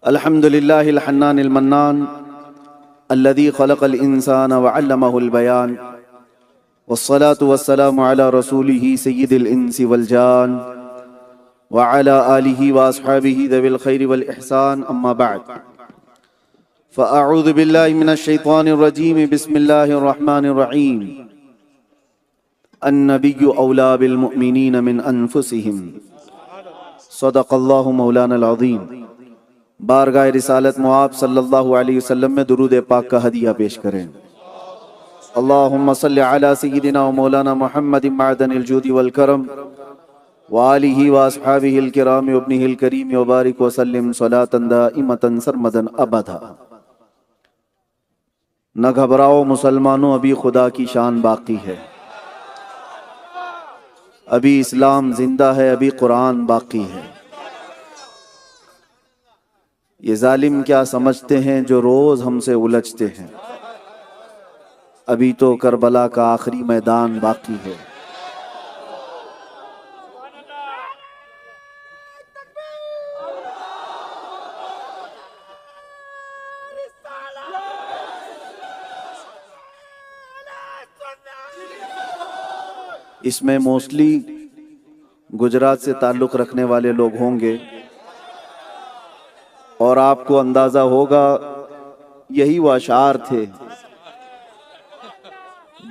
अल्हम्दुलिल्लाहिल हन्नानिल mannan अल्लज़ी खलक़ल इंसान व अल्लमहुल बयान वस्सलातु वस्सलामु अला रसूलिही सय्यिदिल इंसी वल जान व अला आलिही व अस्हाबिही ज़विल खैरि वल इहसान अम्मा बअद फ़अऊज़ु बिल्लाहि मिनश शैतानिर रजीम बिस्मिल्लाहिर रहमानिर रहीम अन्नबिय्यु औला बिल मुअमिनीन मिन अनफुसिहिम सदक़ल्लाहु मौलानल अज़ीम। बारगाह रिसालत मुआब सल्लल्लाहु अलैहि वसल्लम में दुरूद पाक का हदिया पेश करें। अल्लाहुम्मा सल्लि अला सय्यिदिना व मौलाना मुहम्मदिन मअदनिल जूदि वल करम व आलिहि व अस्हाबिहिल किराम व इब्निहिल करीम व बारिक व सल्लिम सलातन दाइमतन सरमदन अबदा। न घबराओ मुसलमानों, अभी खुदा की शान बाकी है, अभी इस्लाम जिंदा है, अभी कुरान बाकी है। ये जालिम क्या समझते हैं जो रोज हमसे उलझते हैं, अभी तो करबला का आखिरी मैदान बाकी है। इसमें मोस्टली गुजरात से ताल्लुक़ रखने वाले लोग होंगे और आपको अंदाज़ा होगा यही वो अशार थे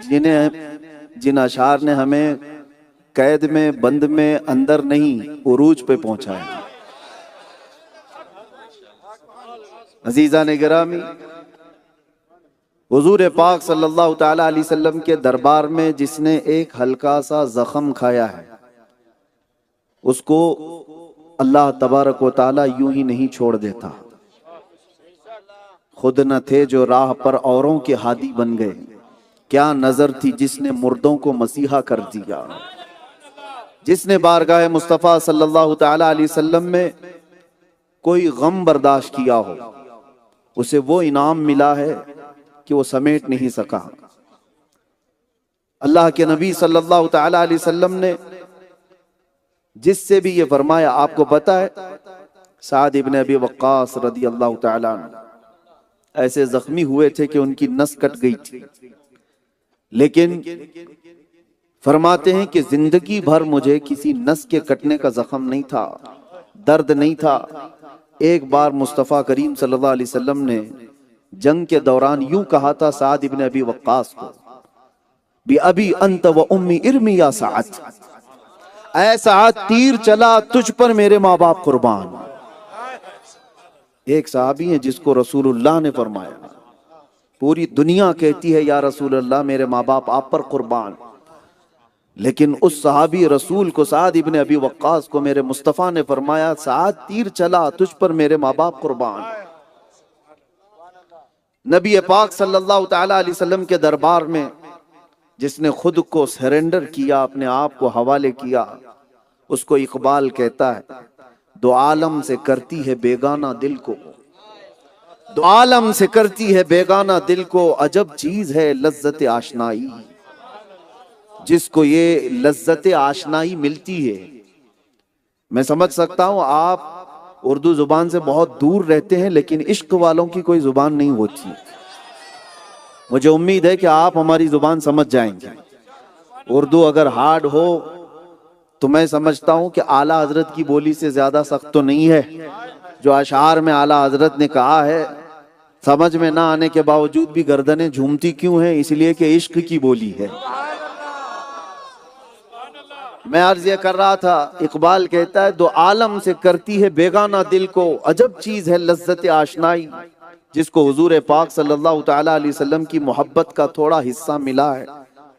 जिन अशार ने हमें कैद में, बंद में, अंदर नहीं, उरूज पे पहुंचाया। अजीज़ा ने गिरामी, हुजूर पाक सल्लल्लाहु ताला अलैहि वसल्लम के दरबार में जिसने एक हल्का सा जख्म खाया है उसको अल्लाह तबारक व ताला यूं ही नहीं छोड़ देता। खुद न थे जो राह पर औरों के हादी बन गए, क्या नजर थी जिसने मुर्दों को मसीहा कर दिया। जिसने बारगाह मुस्तफ़ा सल्लल्लाहु ताला अलैहि वसल्लम में कोई गम बर्दाश्त किया हो उसे वो इनाम मिला है कि वो समेट नहीं सका। अल्लाह के नबी सल्लल्लाहु ताला अलैहि वसल्लम ने जिससे भी ये फरमाया, आपको पता है साद इब्न अबी वक्कास रदी अल्लाह ताला अन्हु ऐसे जख्मी हुए थे कि उनकी नस कट गई थी, लेकिन फरमाते हैं कि जिंदगी भर मुझे किसी नस के कटने का जख्म नहीं था, दर्द नहीं था। एक बार मुस्तफ़ा करीम सल्लल्लाहु अलैहि वसल्लम ने जंग के दौरान यूं कहा था साद इब्न अबी वक्कास को, बि अबी अंत व उम्मी इर्मी या साद, ऐ साद तीर चला तुझ पर मेरे माँ बाप कुर्बान। एक सहाबी है जिसको रसूलुल्लाह ने फरमाया, पूरी दुनिया कहती है या रसूलुल्लाह मेरे माँ बाप आप पर कुर्बान, लेकिन उस सहाबी रसूल को साद इब्न अबी वक्कास को मेरे मुस्तफ़ा ने फरमाया, साद तीर चला तुझ पर मेरे माँ बाप कुर्बान। नबी पाक सल्लल्लाहु ताला अलैहि वसल्लम के दरबार में जिसने खुद को सरेंडर किया, अपने आप को हवाले किया, उसको इकबाल कहता है, दो आलम से करती है बेगाना दिल को, दो आलम से करती है बेगाना दिल को, अजब चीज है लज्जत आशनाई। जिसको ये लज्जत आशनाई मिलती है, मैं समझ सकता हूं आप उर्दू जुबान से बहुत दूर रहते हैं, लेकिन इश्क वालों की कोई जुबान नहीं होती। मुझे उम्मीद है कि आप हमारी जुबान समझ जाएंगे। उर्दू अगर हार्ड हो तो मैं समझता हूं कि आला हजरत की बोली से ज्यादा सख्त तो नहीं है। जो अशार में आला हजरत ने कहा है, समझ में ना आने के बावजूद भी गर्दनें झूमती क्यों हैं? इसलिए कि इश्क की बोली है। मैं अर्ज ये कर रहा था, इकबाल कहता है, दो आलम से करती है बेगाना दिल को, अजब चीज है लज्जत आशनाई। जिसको हुजूर पाक सल्लल्लाहु ताला अलैहि वसल्लम की मोहब्बत का थोड़ा हिस्सा मिला है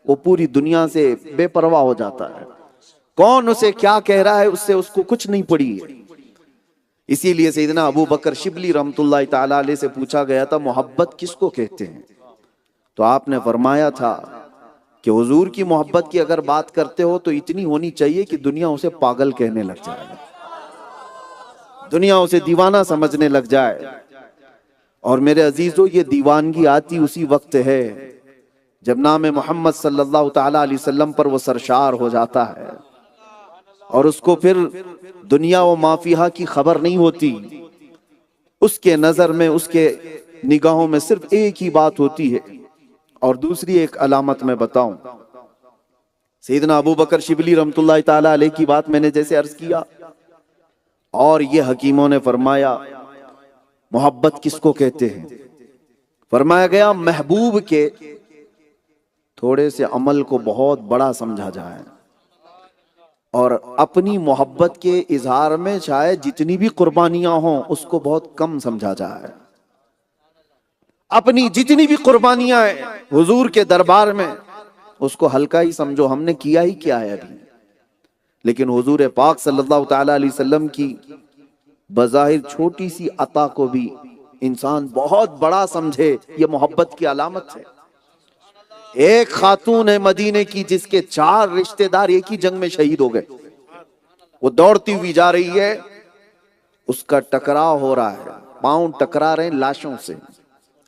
वो पूरी दुनिया से बेपरवाह हो जाता है। कौन उसे क्या कह रहा है उससे उसको कुछ नहीं पड़ी है। इसीलिए सैयदना अबू बकर शिबली रहमतुल्लाह ताला अलैह से पूछा गया था, मोहब्बत किसको कहते हैं? तो आपने फरमाया था कि हुजूर की मोहब्बत की अगर बात करते हो तो इतनी होनी चाहिए कि दुनिया उसे पागल कहने लग जाए, दुनिया उसे दीवाना समझने लग जाए। और मेरे अजीजों, ये दीवानगी आती उसी वक्त है जब नाम मोहम्मद सल्लल्लाहु ताला अलैहि वसल्लम पर वो सरशार हो जाता है और उसको फिर दुनिया व माफिया की खबर नहीं होती। उसके नजर में, उसके निगाहों में सिर्फ एक ही बात होती है। और दूसरी एक अलामत मैं बताऊं, सैयदना अबू बकर शिबली रहमतुल्लाहि ताला अलैह की बात मैंने जैसे अर्ज किया, और ये हकीमों ने फरमाया मोहब्बत किसको कहते हैं। फरमाया गया महबूब के थोड़े से अमल को बहुत बड़ा समझा जाए और अपनी मोहब्बत के इजहार में शायद जितनी भी कुर्बानियां हों उसको बहुत कम समझा जाए। अपनी जितनी भी कुर्बानियां हैं हुजूर के दरबार में उसको हल्का ही समझो, हमने किया ही क्या है अभी। लेकिन हुजूर पाक सल्लल्लाहु ताला अलैहि वसल्लम की बज़ाहिर छोटी सी अता को भी इंसान बहुत बड़ा समझे, ये मोहब्बत की अलामत है। एक खातून है मदीने की जिसके 4 रिश्तेदार एक ही जंग में शहीद हो गए। वो दौड़ती हुई जा रही है, उसका टकराव हो रहा है, पांव टकरा रहे हैं लाशों से।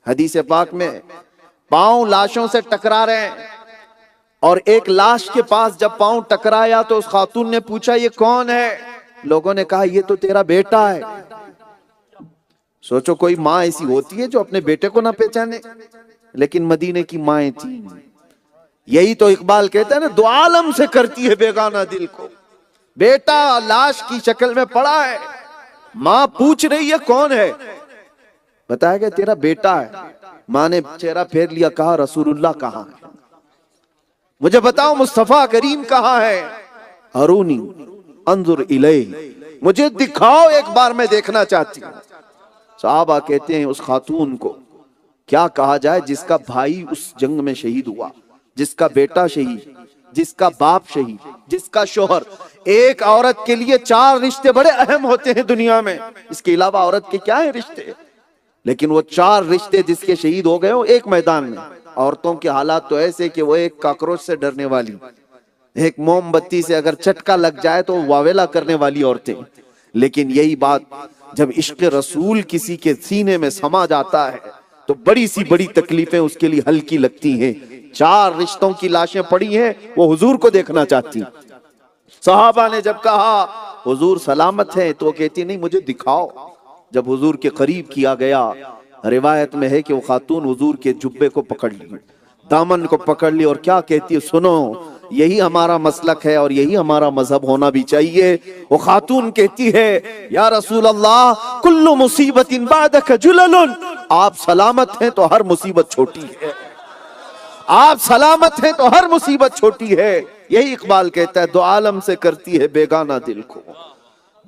हदीस पाक में पांव लाशों से टकरा रहे हैं, और एक लाश के पास जब पांव टकराया तो उस खातून ने पूछा ये कौन है। लोगों ने कहा ये तो तेरा बेटा है। सोचो कोई माँ ऐसी होती है जो अपने बेटे को ना पहचाने, लेकिन मदीने की माएँ थी। यही तो इकबाल कहता है ना, दो आलम से करती है बेगाना दिल को। बेटा लाश की शक्ल में पड़ा है, माँ पूछ रही है कौन है, बताया गया तेरा बेटा है। माँ ने चेहरा फेर लिया, कहा रसूलुल्लाह कहाँ है, मुझे बताओ मुस्तफा करीम कहाँ है। अरूनी अंजुर इलैहि, मुझे दिखाओ एक बार, मैं देखना चाहती हूँ। सहाबा कहते हैं उस खातून को क्या कहा जाए जिसका भाई उस जंग में शहीद हुआ, जिसका बेटा शहीद, जिसका बाप शहीद, जिसका शोहर। एक औरत के लिए 4 रिश्ते बड़े अहम होते हैं दुनिया में, इसके अलावा औरत के क्या है रिश्ते, लेकिन वो 4 रिश्ते जिसके शहीद हो गए हो एक मैदान में। औरतों के हालात तो ऐसे कि वो एक काकरोच से डरने वाली, एक मोमबत्ती से अगर चटका लग जाए तो वावेला करने वाली औरतें। लेकिन यही बात जब इश्क रसूल किसी के सीने में समा जाता है तो बड़ी सी बड़ी तकलीफें उसके लिए हल्की लगती हैं। 4 रिश्तों की लाशें पड़ी हैं, वो हुजूर को देखना चाहती। सहाबा ने जब कहा हुजूर सलामत है तो कहती नहीं मुझे दिखाओ। जब हुजूर के करीब किया गया, रिवायत में है कि वो खातून हुजूर के जुब्बे को पकड़ ली, दामन को पकड़ ली, और क्या कहती है, सुनो यही हमारा मसलक है और यही हमारा मजहब होना भी चाहिए। वो खातून कहती है या रसूल अल्लाह कुल्लु मुसीबतिन बादक जुललुन, आप सलामत हैं तो हर मुसीबत छोटी है, आप सलामत हैं तो हर मुसीबत छोटी है। यही इकबाल कहता है दो आलम से करती है बेगाना दिल को,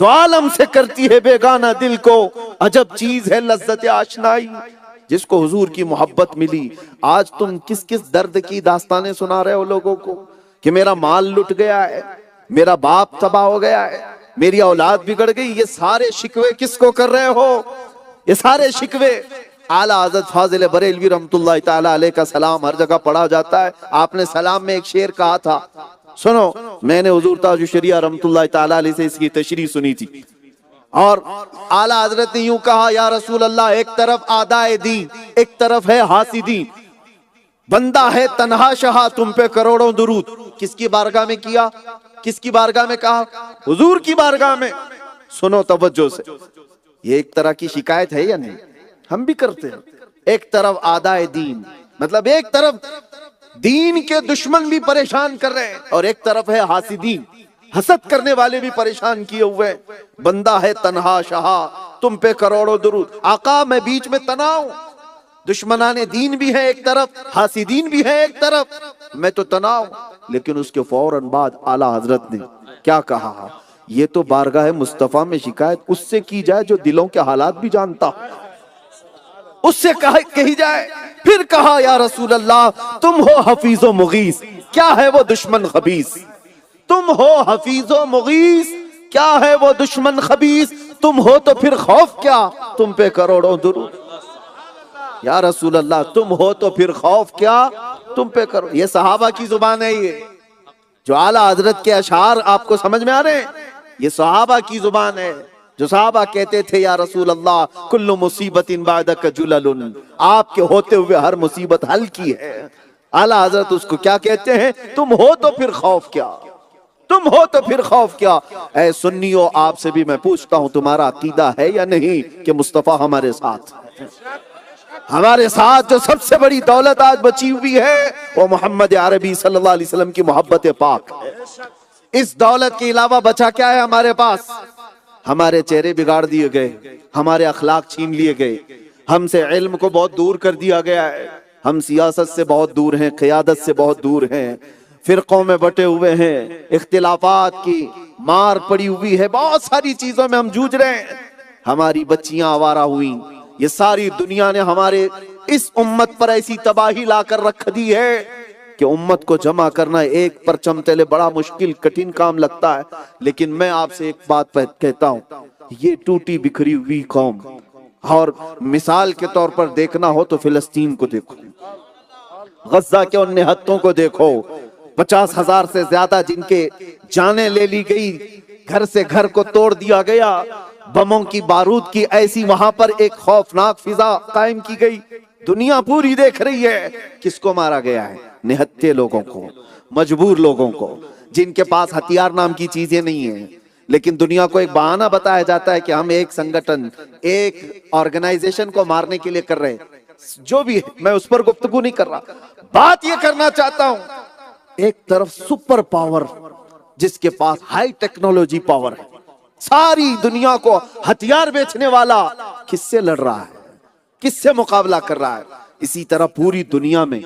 दो आलम से करती है बेगाना दिल को, अजब चीज है लज्जत आशनाई। जिसको हुजूर की मोहब्बत मिली, आज तुम किस किस दर्द की दास्तानें सुना रहे हो लोगों को कि मेरा माल लुट गया है, मेरा बाप तबाह हो गया है, मेरी औलाद बिगड़ गई। ये सारे शिकवे किसको कर रहे हो, ये सारे शिकवे। आला हज़रत फाजिल बरेलवी रहमतुल्लाह ताला अलैह का सलाम हर जगह पढ़ा जाता है। आपने सलाम में एक शेर कहा था, सुनो, मैंने हुजूर ताजुश शरिया रहमतुल्लाह ताला अलैह से इसकी तशरीह सुनी थी, और आला हजरत ने यूं कहा या रसूल अल्लाह, एक तरफ आदाए दीन, एक तरफ है हासिदीन, बंदा है तन्हा शहा, तुम पे करोड़ों दुरूद। किसकी बारगाह में किया, किसकी बारगाह में कहा, हुजूर की बारगाह में। सुनो तवज्जो से, ये एक तरह की शिकायत है या नहीं, हम भी करते हैं। एक तरफ आदाए दीन, मतलब एक तरफ दीन के दुश्मन भी परेशान कर रहे हैं, और एक तरफ है हासिदीन, हसद करने वाले भी परेशान किए हुए। बंदा है तन्हा शहा, तुम पे करोड़ों दुरूद। आका मैं बीच में तनाव, दुश्मनाने दीन भी है एक तरफ, हासिदीन भी है एक तरफ, मैं तो तनाव। लेकिन उसके फौरन बाद आला हजरत ने क्या कहा, ये तो बारगाह मुस्तफा में शिकायत उससे की जाए जो दिलों के हालात भी जानता हो, उससे कही जाए। फिर कहा या रसूल अल्लाह, तुम हो हफीजो मुगीस, क्या है वो दुश्मन खबीस, तुम हो हफीजो मुगीस, क्या है वो दुश्मन खबीस, तुम हो तो फिर खौफ क्या, तुम पे करोड़ों दुरूद। या रसूल अल्लाह, तुम हो तो फिर खौफ क्या, तुम पे करो। ये सहाबा की जुबान है, ये जो आला हजरत के अशार आपको समझ में आ रहे हैं, ये सहाबा की जुबान है। जो सहाबा कहते थे या रसूल अल्लाह कुल्लु मुसीबतिन बादक जुललुन, आपके होते हुए हर मुसीबत हल्की है। आला हजरत उसको क्या कहते हैं, तुम हो तो फिर खौफ क्या। तुम हो तो फिर खौफ क्या। ऐ सुन्नियों, आपसे भी मैं पूछता हूं, तुम्हारा अकीदा है या नहीं कि मुस्तफा हमारे साथ है? हमारे साथ जो सबसे बड़ी दौलत आज बची हुई है वो मोहम्मद अरबी सल्लल्लाहु अलैहि वसल्लम की मोहब्बत पाक है। इस दौलत के अलावा बचा क्या है हमारे पास? हमारे चेहरे बिगाड़ दिए गए, हमारे अखलाक छीन लिए गए, हमसे इल्म को बहुत दूर कर दिया गया है, हम सियासत से बहुत दूर हैं, क़ियादत से बहुत दूर हैं, फिरकों में बटे हुए हैं, इख्तिलाफात की मार पड़ी हुई है, बहुत सारी चीजों में हम जूझ रहे हैं। हमारी बच्चियां आवारा हुई, ये सारी दुनिया ने हमारे इस उम्मत पर ऐसी तबाही लाकर रख दी है कि उम्मत को जमा करना एक परचम तले बड़ा मुश्किल कठिन काम लगता है। लेकिन मैं आपसे एक बात कहता हूं, ये टूटी बिखरी हुई कौम, और मिसाल के तौर पर देखना हो तो फिलिस्तीन को देखो, गजा के उन निहत्तों को देखो, 50,000 से ज्यादा जिनके जानें ले ली गई, घर से घर को तोड़ दिया गया, बमों की बारूद की ऐसी वहां पर एक खौफनाक फिजा कायम की गई। दुनिया पूरी देख रही है किसको मारा गया है? निहत्थे लोगों को, मजबूर लोगों को, जिनके पास हथियार नाम की चीजें नहीं है। लेकिन दुनिया को एक बहाना बताया जाता है कि हम एक संगठन, एक ऑर्गेनाइजेशन को मारने के लिए कर रहे हैं। जो भी है, मैं उस पर गुफ्तगू नहीं कर रहा, बात ये करना चाहता हूं, एक तरफ सुपर पावर जिसके पास हाई टेक्नोलॉजी पावर है, सारी दुनिया को हथियार बेचने वाला किससे लड़ रहा है, किससे मुकाबला कर रहा है? इसी तरह पूरी दुनिया में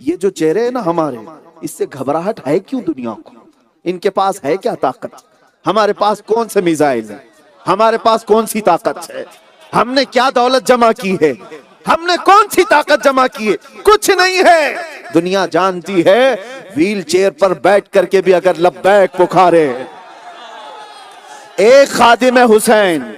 ये जो चेहरे हैं ना हमारे, इससे घबराहट है क्यों दुनिया को? इनके पास है क्या ताकत? हमारे पास कौन से मिसाइल है? हमारे पास कौन सी ताकत है? हमने क्या दौलत जमा की है? हमने कौन सी ताकत जमा की है? कुछ नहीं है। दुनिया जानती है व्हील चेयर पर बैठ करके भी अगर लब्बैक पुकारे एक खादिम हुसैन,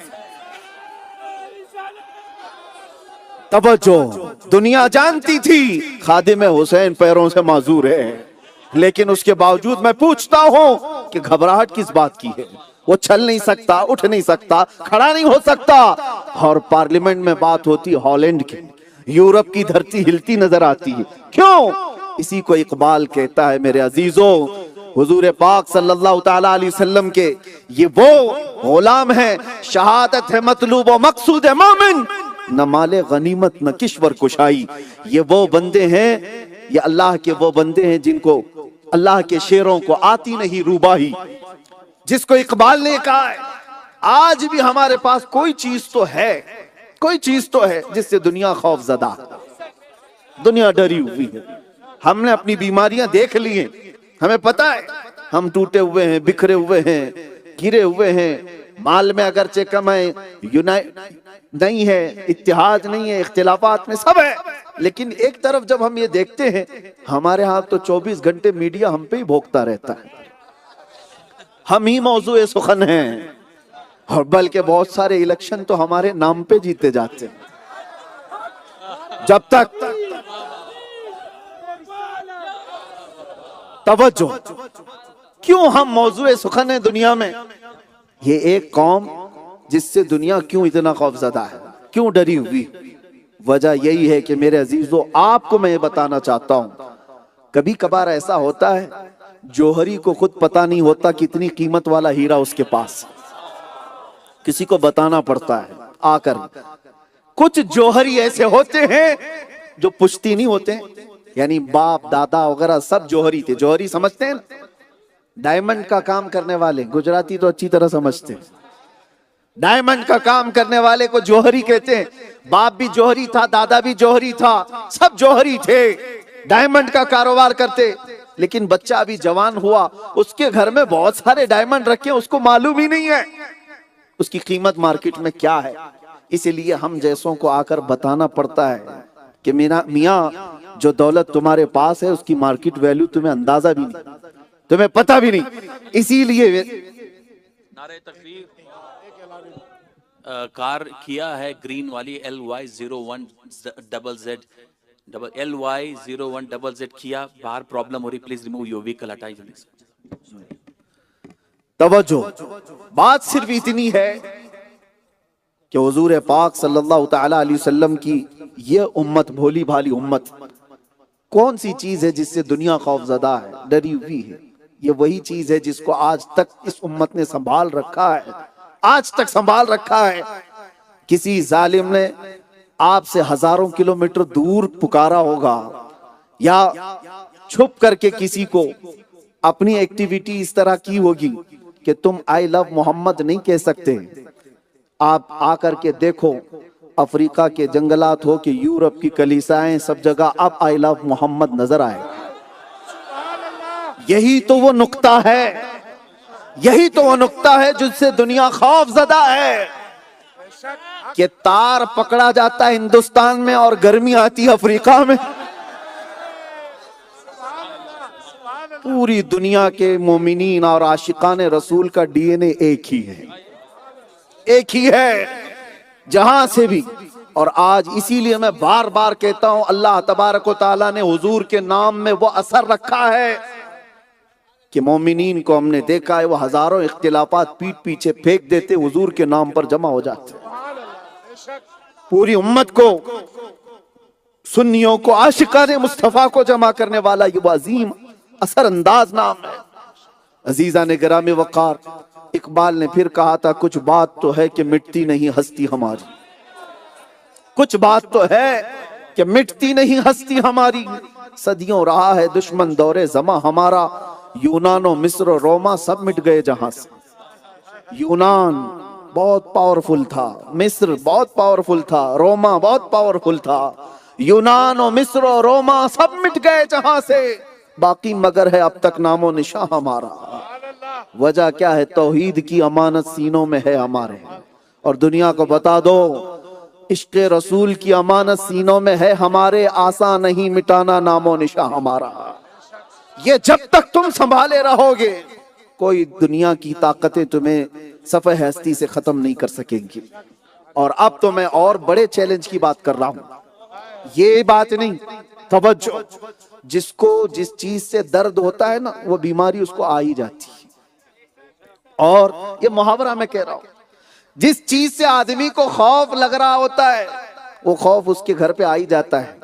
तवज्जो, दुनिया जानती थी खादिम हुसैन पैरों से माजूर है, लेकिन उसके बावजूद मैं पूछता हूं कि घबराहट किस बात की है? वो चल नहीं सकता, उठ नहीं सकता, खड़ा नहीं हो सकता। और पार्लियामेंट में बात होती हॉलैंड की, यूरोप की धरती हिलती नजर आती है। क्यों? इसी को इकबाल कहता है मेरे अजीजों, हुजूर पाक सल्लल्लाहु ताला अलैहि वसल्लम के ये वो गुलाम है, शहादत है मतलूब व मकसूद है मोमिन, न माले गनीमत न किश्वर कुशाई। ये वो बंदे हैं, ये अल्लाह के वो बंदे हैं जिनको अल्लाह के शेरों को आती नहीं रूबाही, जिसको इकबाल ने कहा है आज भी हमारे पास कोई चीज तो है, कोई चीज तो है जिससे दुनिया खौफजदा, दुनिया डरी हुई है। हमने अपनी बीमारियां देख ली हैं, हमें पता है हम टूटे हुए हैं, बिखरे हुए हैं, गिरे हुए हैं। माल में अगरचे कम है, यूनाइट नहीं है, इत्तेहाद नहीं है, इख्तिलाफात में सब है, लेकिन एक तरफ जब हम ये देखते हैं हमारे यहाँ तो 24 घंटे मीडिया हम पे ही भोगता रहता है, हम ही मौजूए सुखन हैं, और बल्कि बहुत सारे इलेक्शन तो हमारे नाम पे जीते जाते हैं। जब तक तवज्जो, क्यों हम मौजूए सुखन है दुनिया में? ये एक कौम जिससे दुनिया क्यों इतना खौफजदा है, क्यों डरी हुई? वजह यही है कि मेरे अजीजों, आपको मैं ये बताना चाहता हूं, कभी कभार ऐसा होता है जौहरी को खुद पता नहीं होता कितनी कीमत वाला हीरा उसके पास, किसी को बताना पड़ता है आकर। कुछ जौहरी ऐसे होते हैं जो पुश्ती नहीं होते, यानी बाप दादा वगैरह सब जौहरी थे। जौहरी समझते हैं, डायमंड का काम करने वाले, गुजराती तो अच्छी तरह समझते हैं, डायमंड का काम करने वाले को जौहरी कहते हैं। बाप भी जौहरी था, दादा भी जौहरी था, सब जौहरी थे, डायमंड का कारोबार करते। लेकिन बच्चा अभी जवान हुआ, उसके घर में बहुत सारे डायमंड रखे, उसको मालूम ही नहीं है उसकी कीमत मार्केट में क्या है। इसलिए हम जैसों को आकर बताना पड़ता है कि मेरा मियाँ, जो दौलत तुम्हारे पास है उसकी मार्केट वैल्यू तुम्हें अंदाजा भी नहीं, तुम्हें पता भी नहीं। इसीलिए नारे तकबीर। कार किया है ग्रीन वाली LY01ZZ LY01ZZ किया, बाहर प्रॉब्लम हो रही, प्लीज रिमूव योर व्हीकल, हटाइए। तवज्जो, बात सिर्फ इतनी है कि हुजूर पाक सल्लल्लाहु ताला अलैहि वसल्लम की ये उम्मत, भोली भाली उम्मत, कौन सी चीज है जिससे दुनिया खौफजदा है, डरी हुई है? ये वही चीज है जिसको आज तक इस उम्मत ने संभाल रखा है, आज तक संभाल रखा है। किसी जालिम ने आपसे हजारों किलोमीटर दूर पुकारा होगा, या छुप करके किसी को अपनी एक्टिविटी इस तरह की होगी कि तुम आई लव मोहम्मद नहीं कह सकते। आप आकर के देखो, अफ्रीका के जंगलात हो कि यूरोप की कलीसियाएं, सब जगह अब आई लव मोहम्मद नजर आए। यही तो वो नुक्ता है, यही तो वो नुक्ता है जिससे दुनिया खौफजदा है कि तार पकड़ा जाता है हिंदुस्तान में और गर्मी आती है अफ्रीका में। पूरी दुनिया के मोमिनीन और आशिकान रसूल का डीएनए एक ही है, एक ही है जहां से भी। और आज इसीलिए मैं बार बार कहता हूं, अल्लाह तबारक व तआला ने हुजूर के नाम में वो असर रखा है कि मोमिनीन को हमने देखा है वो हजारों इख्तिलाफात पीठ पीछे फेंक देते, हुजूर के नाम पर जमा हो जाते। पूरी उम्मत को, सुन्नियों को, आशिकाने मुस्तफा को जमा करने वाला ये वो अजीम असर अंदाज नाम है। अजीजा ने गिरामे वकार, इकबाल ने फिर कहा था, कुछ बात तो है कि मिटती नहीं हस्ती हमारी, कुछ बात तो है कि मिटती नहीं हस्ती हमारी। सदियों रहा है दुश्मन दौरे जमा हमारा, यूनान और मिस्र और रोमा सब मिट गए जहां से। यूनान बहुत पावरफुल था, मिस्र बहुत पावरफुल था, रोमा बहुत पावरफुल था। यूनान और मिस्र और रोमा सब मिट गए जहां से, बाकी मगर है अब तक नामो निशा हमारा। वजह क्या है? तौहीद की अमानत सीनों में है हमारे। और दुनिया को बता दो, इश्क़ रसूल की अमानत सीनों में है हमारे, आसान नहीं मिटाना नामो निशा हमारा। ये जब तक तुम संभाले रहोगे, कोई दुनिया की ताकतें तुम्हें सफ़े हस्ती से खत्म नहीं कर सकेंगी। और अब तो मैं और बड़े चैलेंज की बात कर रहा हूं, ये बात नहीं, तवज्जो, जिसको जिस चीज से दर्द होता है ना, वो बीमारी उसको आ ही जाती है। और ये मुहावरा मैं कह रहा हूं, जिस चीज से आदमी को खौफ लग रहा होता है, वो खौफ उसके घर पे आ ही जाता है।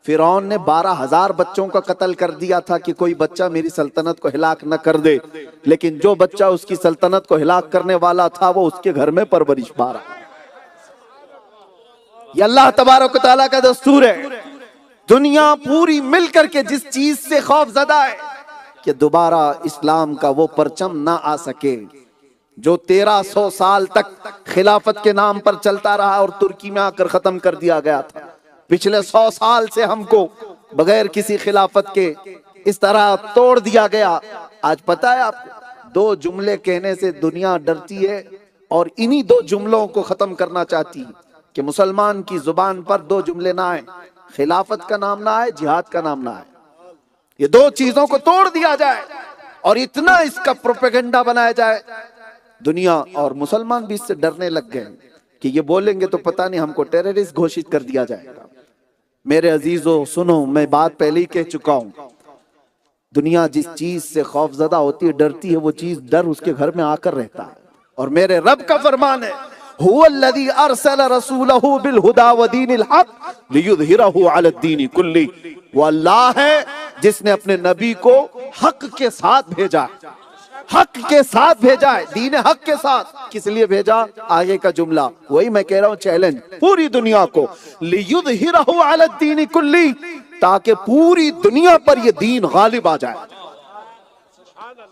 फिरौन ने 12,000 बच्चों का कत्ल कर दिया था कि कोई बच्चा मेरी सल्तनत को हिलाक न कर दे, लेकिन जो बच्चा उसकी सल्तनत को हिलाक करने वाला था वो उसके घर में परवरिश पा रहा। ये अल्लाह तबारक व तआला का दस्तूर है। दुनिया पूरी मिलकर के जिस चीज से खौफजदा है कि दोबारा इस्लाम का वो परचम ना आ सके जो 1300 साल तक खिलाफत के नाम पर चलता रहा और तुर्की में आकर खत्म कर दिया गया था। पिछले 100 साल से हमको बगैर किसी खिलाफत के इस तरह तोड़ दिया गया। आज पता है आपको, 2 जुमले कहने से दुनिया डरती है और इन्हीं 2 जुमलों को खत्म करना चाहती है कि मुसलमान की जुबान पर 2 जुमले ना आए, खिलाफत का नाम ना आए, जिहाद का नाम ना आए। ये 2 चीजों को तोड़ दिया जाए और इतना इसका प्रोपेगेंडा बनाया जाए, दुनिया और मुसलमान भी इससे डरने लग गए कि ये बोलेंगे तो पता नहीं हमको टेररिस्ट घोषित कर दिया जाएगा। मेरे अजीजों सुनो, मैं बात पहले ही कह चुका हूं, दुनिया जिस चीज से खौफजदा होती है, डरती है, वो चीज डर उसके घर में आकर रहता है। और मेरे रब का फरमान है, हुवल्लज़ी अरसला रसूलहू बिल हुदा व दीनिल हक लियुज़हिरहू अलद्दीनि कुल्ली। वो अल्लाह है जिसने अपने नबी को हक के साथ भेजा, हक के साथ भेजा है, दीन हक के साथ। किस लिए भेजा? आगे का जुमला वही मैं कह रहा हूं, चैलेंज पूरी दुनिया को, लियुज़हिरहू अलद्दीनि कुल्ली, ताकि पूरी दुनिया पर ये दीन गालिब आ जाए।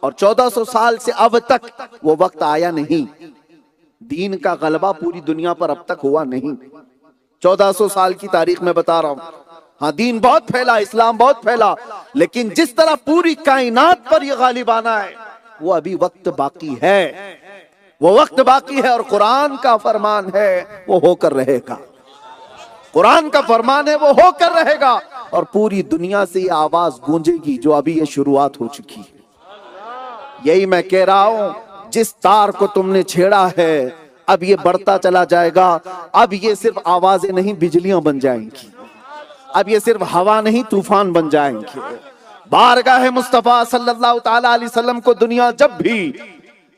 और 1400 साल से अब तक वो वक्त आया नहीं, दीन का गलबा पूरी दुनिया पर अब तक हुआ नहीं। 1400 साल की तारीख में बता रहा हूं। हाँ, दीन बहुत फैला, इस्लाम बहुत फैला, लेकिन जिस तरह पूरी कायनात पर यह गालिब आना है, वो अभी वक्त बाकी है, वो वक्त बाकी है। और कुरान का फरमान है वो होकर रहेगा, कुरान का फरमान है वो होकर रहेगा। और पूरी दुनिया से ये आवाज गूंजेगी जो अभी ये शुरुआत हो चुकी है। यही मैं कह रहा हूं, जिस तार को तुमने छेड़ा है अब ये बढ़ता चला जाएगा। अब ये सिर्फ आवाजें नहीं, बिजलियां बन जाएंगी। अब ये सिर्फ हवा नहीं, तूफान बन जाएंगे। बारगाह मुस्तफा सल्लल्लाहु ताला अलैहि वसल्लम को दुनिया जब भी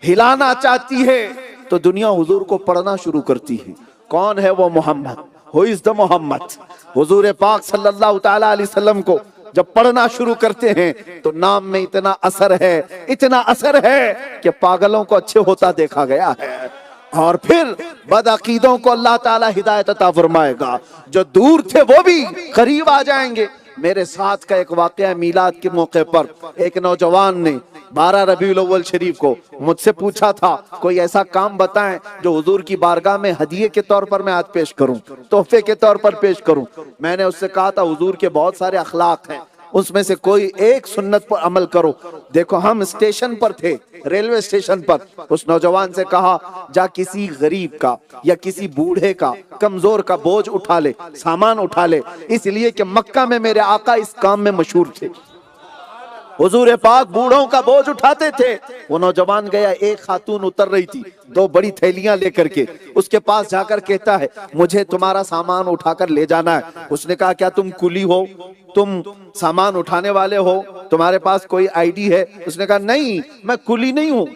हिलाना चाहती है तो दुनिया हुजूर को पढ़ना शुरू करती है। कौन है वो? Mohammad. Who is the Mohammad? हुजूर पाक सल्लल्लाहु ताला अलैहि वसल्लम को जब पढ़ना शुरू करते हैं तो नाम में इतना असर है कि पागलों को अच्छे होता देखा गया है। और फिर बदअकीदों को अल्लाह ताला हिदायत अता फरमाएगा, जो दूर थे वो भी करीब आ जाएंगे। मेरे साथ का एक वाकया, मीलाद के मौके पर एक नौजवान ने 12 रबीउल अव्वल शरीफ को मुझसे पूछा था, कोई ऐसा काम बताएं जो हुजूर की बारगाह में हदिये के तौर पर मैं आज पेश करूं, तोहफे के तौर पर पेश करूं। मैंने उससे कहा था, हुजूर के बहुत सारे अखलाक हैं, उसमें से कोई एक सुन्नत पर अमल करो। देखो, हम स्टेशन पर थे, रेलवे स्टेशन पर। उस नौजवान से कहा, जा किसी गरीब का या किसी बूढ़े का, कमजोर का बोझ उठा ले, सामान उठा ले, इसलिए कि मक्का में मेरे आका इस काम में मशहूर थे। हुजूर पाक बूढ़ों का बोझ उठाते थे। वो नौजवान गया, एक खातून उतर रही थी 2 बड़ी थैलियां लेकर के, उसके पास जाकर कहता है, मुझे तुम्हारा सामान उठाकर ले जाना है। उसने कहा, क्या तुम कुली हो, तुम सामान उठाने वाले हो, तुम्हारे पास कोई आईडी है? उसने कहा, नहीं, मैं कुली नहीं हूं,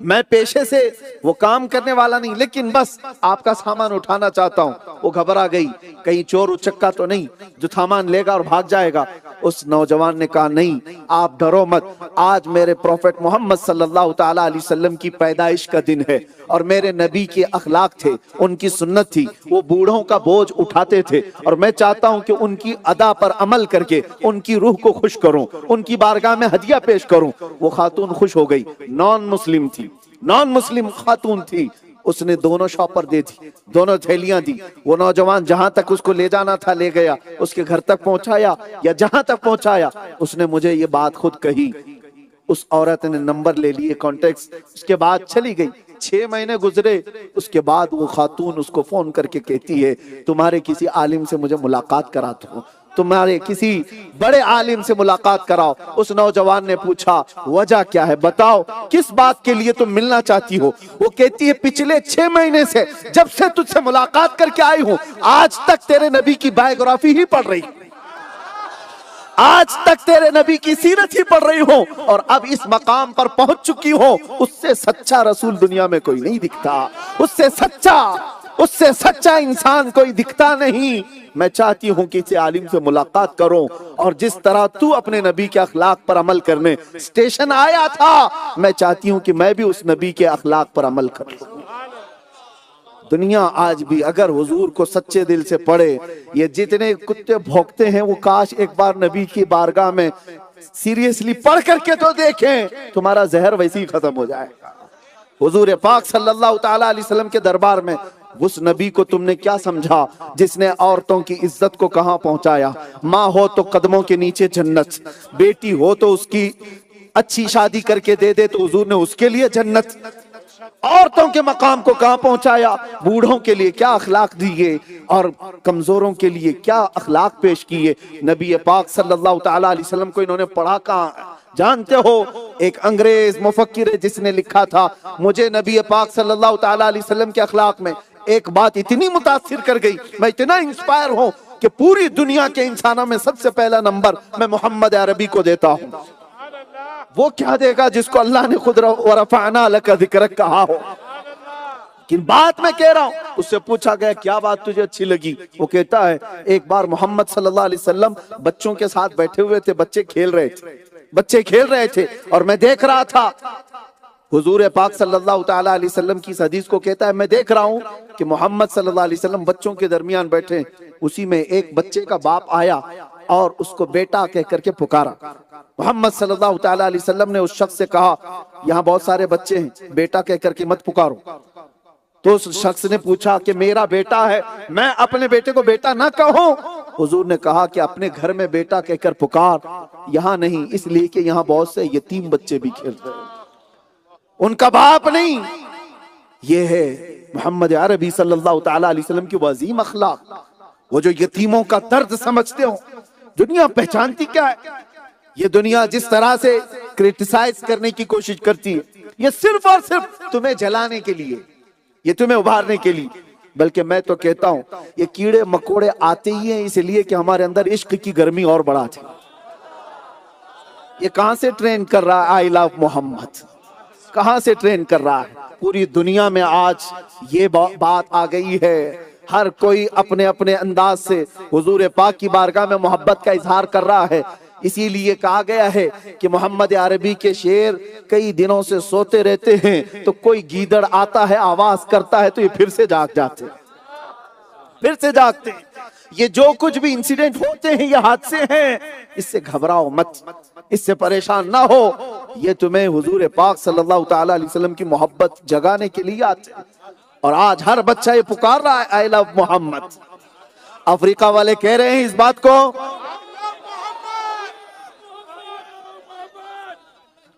मैं पेशे से वो काम करने वाला नहीं, लेकिन बस आपका सामान उठाना चाहता हूं। वो घबरा गई, कहीं चोर उचक्का तो नहीं जो सामान लेगा और भाग जाएगा। उस नौजवान ने कहा, नहीं, आप डरो मत, आज मेरे प्रॉफेट मोहम्मद सल्लल्लाहु ताला अलैहि वसल्लम की पैदाइश का दिन है और मेरे नबी के अखलाक थे, उनकी सुन्नत थी, वो बूढ़ों का बोझ उठाते थे और मैं चाहता हूं कि उनकी अदा पर अमल करके उनकी रूह को खुश करूं, उनकी बारगाह में हदिया पेश करूं। वो खातून खुश हो गई, नॉन मुस्लिम थी, नॉन मुस्लिम खातून थी। उसने दोनों शॉपर दे दी, दोनों थैलियां दी। वो नौजवान जहां तक उसको ले जाना था ले गया, उसके घर तक पहुंचाया या जहां तक पहुंचाया, उसने मुझे ये बात खुद कही। उस औरत ने नंबर ले लिए, कॉन्टेक्ट, उसके बाद चली गई। 6 महीने गुजरे, उसके बाद वो खातून उसको फोन करके कहती है, तुम्हारे किसी आलिम से मुझे मुलाकात करा दो, तुम्हारे किसी बड़े आलिम से मुलाकात कराओ। उस नौजवान ने पूछा, वजह क्या है, बताओ, किस बात के लिए तुम मिलना चाहती हो? वो कहती है, पिछले 6 महीने से जब से तुझसे मुलाकात करके आई हूं, आज तक तेरे नबी की बायोग्राफी ही पढ़ रही, आज तक तेरे नबी की सीरत ही पढ़ रही हो और अब इस मकाम पर पहुंच चुकी हो। उससे सच्चा रसूल दुनिया में कोई नहीं दिखता, उससे सच्चा इंसान कोई दिखता नहीं। मैं चाहती हूं कि इसे आलिम से मुलाकात करो और जिस तरह तू अपने नबी के अखलाक पर अमल करने स्टेशन आया था, मैं चाहती हूं कि मैं भी उस नबी के अखलाक पर अमल करूं। दुनिया आज भी अगर हुजूर को सच्चे दिल से पढ़े, ये जितने कुत्ते भौंकते हैं वो काश एक बार नबी की बारगाह में सीरियसली पढ़ करके तो देखें, तुम्हारा जहर वैसे ही खत्म हो जाएगा। हुजूर पाक सल्लल्लाहु ताला अलैहि वसल्लम के दरबार में उस नबी को तुमने क्या समझा जिसने औरतों की इज्जत को कहां पहुंचाया? माँ हो तो कदमों के नीचे जन्नत, बेटी हो तो उसकी अच्छी शादी करके दे दे तो हुजूर ने उसके लिए जन्नत। औरतों के मकाम को कहां पहुंचाया? बूढ़ों के लिए क्या अखलाक दिए और कमजोरों के लिए क्या अखलाक पेश किए। नबी पाक सल्लल्लाहु ताला अलैहि वसल्लम को इन्होंने पढ़ा कहां? जानते हो, एक अंग्रेज मुफक्किर है जिसने लिखा था, मुझे नबी पाक सल्लल्लाहु ताला अलैहि वसल्लम के अखलाक में एक बात इतनी मुतासिर कर गई, मैं इतना इंस्पायर हूं कि पूरी दुनिया के इंसानों में सबसे पहला नंबर मैं मोहम्मद अरबी को देता हूं। वो क्या देगा जिसको अल्लाह ने खुद वरफ़अना लका ज़िक्रक कहा हो। लेकिन बात मैं कह रहा हूं, उससे पूछा गया क्या बात तुझे अच्छी लगी? वो कहता है, एक बार मोहम्मद सल्लल्लाहु अलैहि वसल्लम बच्चों के साथ बैठे हुए थे, बच्चे खेल रहे थे और मैं देख रहा था। हुजूर पाक सल्लल्लाहु ताला अलैहि वसल्लम की इस हदीस को कहता है, मैं देख रहा हूं कि मोहम्मद सल्लल्लाहु अलैहि वसल्लम बच्चों के दरमियान बैठे, उसी में एक बच्चे का बाप आया और उसको बेटा कह करके पुकारा। मोहम्मद सल्लल्लाहु ताला अलैहि वसल्लम ने उस शख्स से कहा, यहाँ बहुत सारे बच्चे हैं, बेटा कह करके मत पुकारो। तो उस शख्स ने पूछा कि मेरा बेटा है, मैं अपने बेटे को बेटा ना कहूं? हुजूर ने कहा कि अपने घर में बेटा कहकर पुकार, यहाँ नहीं, इसलिए कि यहाँ बहुत से यतीम बच्चे भी खेल रहे हैं, उनका बाप नहीं। ये है मोहम्मद अरबी सल्लल्लाहु ताला अलैहि वसल्लम की वजीम अखलाक। वो जो यतीमों का दर्द समझते हो। दुनिया पहचानती क्या है? ये दुनिया जिस तरह से क्रिटिसाइज करने की कोशिश करती है, ये सिर्फ और सिर्फ तुम्हें जलाने के लिए, ये तुम्हें उभारने के लिए। बल्कि मैं तो कहता हूं, ये कीड़े मकोड़े आते ही हैं इसलिए कि हमारे अंदर इश्क की गर्मी और बढ़ा दे। ये कहां से ट्रेन कर रहा है? आई लव मोहम्मद कहां से ट्रेन कर रहा है? पूरी दुनिया में आज ये बात आ गई है, हर कोई अपने अपने अंदाज से हुजूर पाक की बारगाह में मोहब्बत का इजहार कर रहा है। इसीलिए कहा गया है कि मोहम्मद अरबी के शेर कई दिनों से सोते रहते हैं, तो कोई गीदड़ आता है आवाज करता है तो ये फिर से जाग जाते, फिर से जागते। ये जो कुछ भी इंसिडेंट होते हैं ये हादसे हैं, इससे घबराओ मत, इससे परेशान ना हो। ये तुम्हें हुजूर पाक सल्लल्लाहु ताला अलैहि वसल्लम की मोहब्बत जगाने के लिए आते हैं। और आज हर बच्चा ये पुकार रहा है, आई लव मोहम्मद। अफ्रीका वाले कह रहे हैं इस बात को,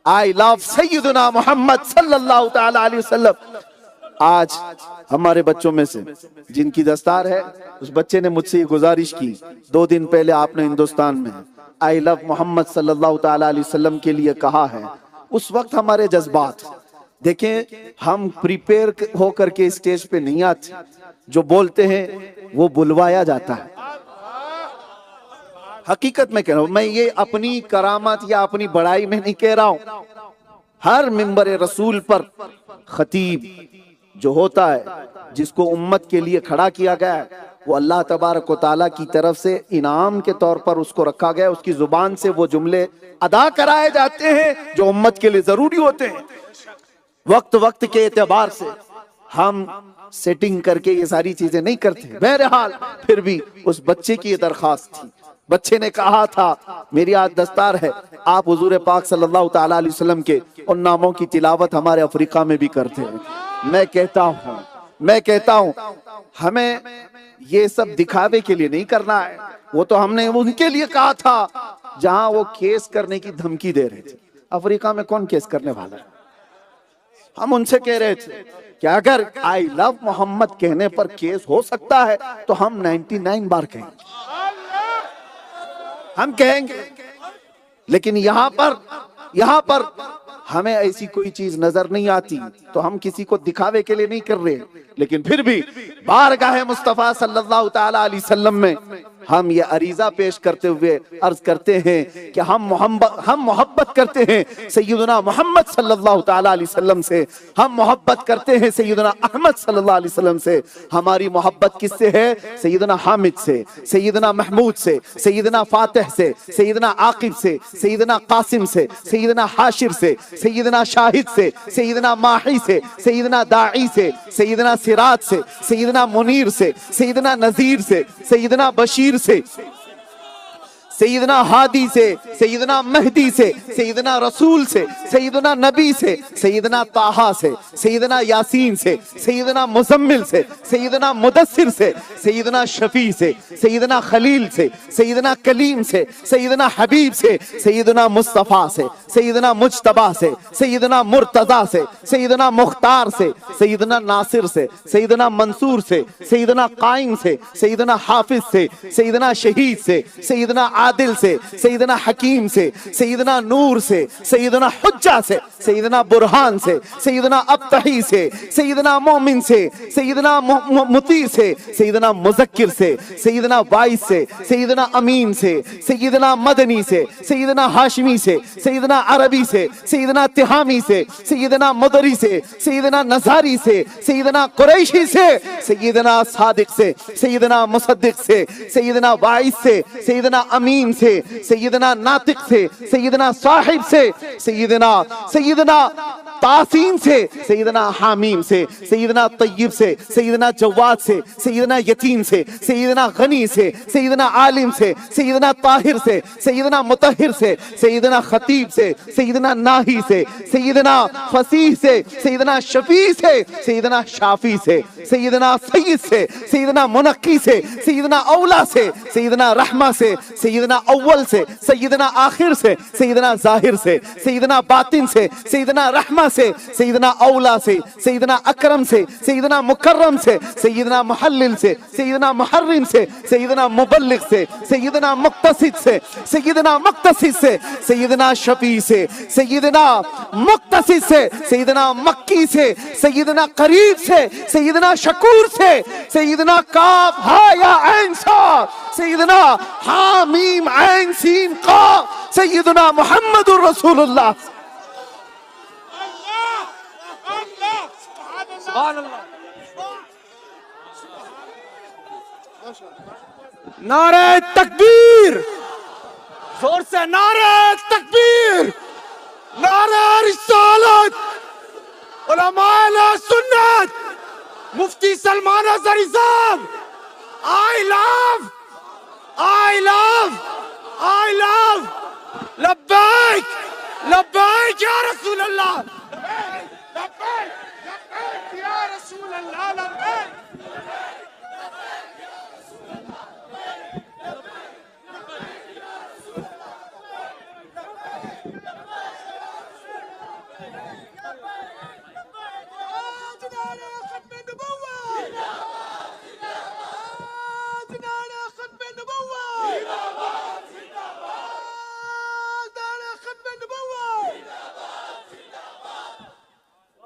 आई लव सैयदना मोहम्मद सल्लल्लाहु ताला अलैहि वसल्लम। आज हमारे बच्चों में से जिनकी दस्तार है, उस बच्चे ने मुझसे ये गुजारिश की, 2 दिन पहले आपने हिंदुस्तान में आई लव मोहम्मद सल्लल्लाहु ताला अलैहि वसल्लम के लिए कहा है। उस वक्त हमारे जज्बात देखें, हम प्रिपेयर होकर के स्टेज पे नहीं आते, जो बोलते हैं वो बुलवाया जाता है। हकीकत में कह रहा हूं मैं, ये अपनी करामत या अपनी बड़ाई में नहीं कह रहा हूं। हर मिंबर रसूल पर खतीब जो होता है, जिसको उम्मत के लिए खड़ा किया गया है, वो अल्लाह तबारक व तआला की तरफ से इनाम के तौर पर उसको रखा गया है। उसकी जुबान से वो जुमले अदा कराए जाते हैं जो उम्मत के लिए जरूरी होते हैं। वक्त वक्त के एतबार से हम सेटिंग करके ये सारी चीजें नहीं करते। बहरहाल फिर भी उस बच्चे की ये दरखास्त थी, बच्चे ने कहा था मेरी आज दस्तार है, आप हुजूर पाक सल्लल्लाहु ताला अलैहि वसल्लम के उन नामों की तिलावत हमारे अफ्रीका में भी करते हैं। मैं कहता हूं हमें ये सब दिखावे के लिए नहीं करना है। वो तो हमने उनके लिए कहा था जहां वो केस करने की धमकी दे रहे थे। अफ्रीका में कौन केस करने वाला है? हम उनसे कह रहे थे कि अगर आई लव मोहम्मद कहने पर केस हो सकता है तो हम 99 बार कहेंगे, हम कहेंगे। लेकिन यहां पर हमें ऐसी कोई चीज नजर नहीं आती, तो हम किसी को दिखावे के लिए नहीं कर रहे। लेकिन फिर भी बारगाह मुस्तफा सल्लल्लाहु ताला अलैहि वसल्लम में हम ये अरीजा पेश करते हुए अर्ज करते हैं कि हम मोहब्बत करते हैं सैयदना मोहम्मद सल्लल्लाहु ताला अलैहि वसल्लम से, हम मोहब्बत करते हैं सैयदना अहमद सल्लल्लाहु अलैहि वसल्लम से। हमारी मोहब्बत किससे है? सैयदना हामिद से, सैयदना महमूद से, सैयदना फातिह से, सैयदना आकिब से, सैयदना कासिम से, सैयदना हाशिर से, सैयदना शाहिद से, सैयदना माही से, सैयदना दाई से, सैयदना सिराज से, सैयदना मुनीर से, सैयदना नजीर से, सैयदना बशीर से, सैयदना हादी से, सैयदना महदी से, सैयदना रसूल से, सैयदना नबी से, सैयदना ताहा से, सैयदना यासीन से, सैयदना मुजम्मिल से, सैयदना मुदस्सिर से, सैयदना शफी से, सैयदना खलील से, सैयदना कलीम से, सैयदना हबीब से, सैयदना मुस्तफा से, सैयदना मुज्तबा से, सैयदना मुर्तजा से, सैयदना मुख्तार से, सैयदना नासिर से, सैयदना मंसूर से, सैयदना कायम से, सैयदना हाफिज से, सैयदना शहीद से, सैयदना आदिल से, सैयदना हकीम से, सैयदना नूर से, सैयदना हुज्जा से, सैयदना बुरहान से, सैयदना अब्तही से, सैयदना मोमिन से, सैयदना मुती से, सैयदना मुजक्किर से, सैयदना वाइस से, सैयदना अमीन से, सैयदना मदनी से, सैयदना हाशमी से, सैयदना अरबी से, सैयदना तिहामी से, सैयदना मदरी से, सैयदना नजारी से, सैयदना कुरैशी से, सैयदना सादिक से, सैयदना मुसद्दिक से, सैयदना वाइस से, सैयदना अमीन से, सैयदना नातिक से, सैयदना साहिब से, सैयदना तासीन से, सैयदना हामीम से, सैयदना तय्यब से, सैयदना जवाद से, सैयदना यतीम से, सैयदना गनी से, सैयदना आलिम से, सैयदना ताहिर से, सैयदना मुतहिर से, सैयदना खतीब से, सैयदना नाही से, सैयदना फसीह से, सैयदना शफी से, सैयदना शाफी से, सैयदना सैयद से, सैयदना मुनक्की से, सैयदना औला से, सैयदना रहमा से, सैयदना अव्वल से, सैयदना आखिर से, सैयदना जाहिर से, सैयदना बातिन से, सैयदना रहमा से, सैयदना औला से, सैयदना अकरम से, सैयदना मुकर्रम से, सैयदना मुहल्लिल से, सैयदना मुहर्रिम से, सैयदना मुबल्लिग से, सैयदना मुक्तसिद से, सैयदना मुक्तसिद से, सैयदना शफी से, सैयदना मुक्तसिद से, सैयदना मक्की से, सैयदना करीब से, सैयदना शकूर से, सैयदना काफ हा या ऐन सा, सैयदना हा मीम ऐन सीन काफ, सैयदना मुहम्मदुर रसूलुल्लाह। नारे तकबीर, जोर से नारे तकबीर, नारे रिसालत, उलमाए सुन्नत, मुफ्ती सलमान अज़हरी साहब, I love, I love, I love, लब्बैक, लब्बैक या रसूल अल्लाह, लब्बैक, लब्बैक या रसूल अल्लाह, लब्बैक।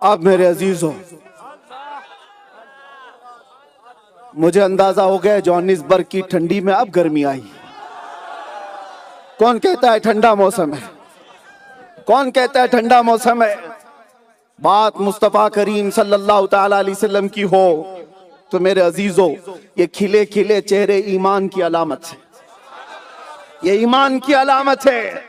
अब मेरे अजीजों, मुझे अंदाजा हो गया जोहानिसबर्ग की ठंडी में अब गर्मी आई। कौन कहता है ठंडा मौसम है? कौन कहता है ठंडा मौसम है? बात मुस्तफा करीम सल्लल्लाहु ताला अलैहि वसल्लम की हो तो मेरे अजीजों, ये खिले खिले चेहरे ईमान की अलामत है, ये ईमान की अलामत है।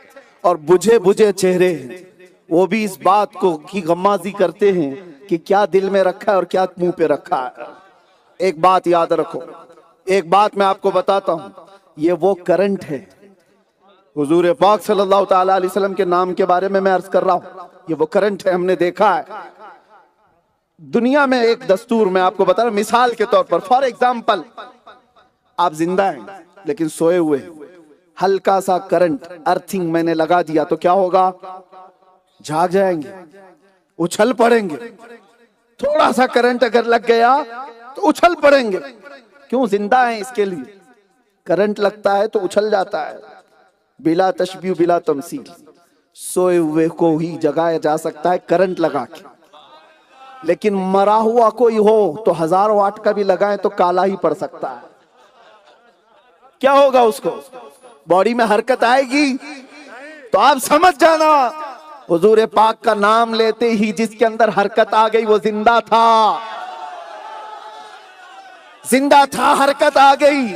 और बुझे बुझे चेहरे वो भी इस बात को की गम्माजी करते हैं कि क्या दिल में रखा है और क्या मुंह पे रखा है। एक बात याद रखो, एक बात मैं आपको बताता हूं, ये वो करंट है। हुजूर पाक सल्लल्लाहु ताला अलैहि वसल्लम के नाम के बारे में मैं अर्ज कर रहा हूं, ये वो करंट है। हमने देखा है दुनिया में एक दस्तूर, मैं आपको बता रहा हूं मिसाल के तौर पर, फॉर एग्जाम्पल, आप जिंदा हैं लेकिन सोए हुए, हल्का सा करंट अर्थिंग मैंने लगा दिया तो क्या होगा? जाग जाएंगे, उछल पड़ेंगे। थोड़ा सा करंट अगर लग गया तो उछल पड़ेंगे। क्यों? जिंदा है इसके लिए। करंट लगता है तो उछल जाता है। बिला तशबीह बिला तमसील, सोए हुए को ही जगाया जा सकता है करंट लगा के, लेकिन मरा हुआ कोई हो तो 1000 वाट का भी लगाएं तो काला ही पड़ सकता है। क्या होगा उसको? बॉडी में हरकत आएगी। तो आप समझ जाना, हुजूर पाक का नाम लेते ही जिसके अंदर हरकत आ गई वो जिंदा था, जिंदा था, हरकत आ गई।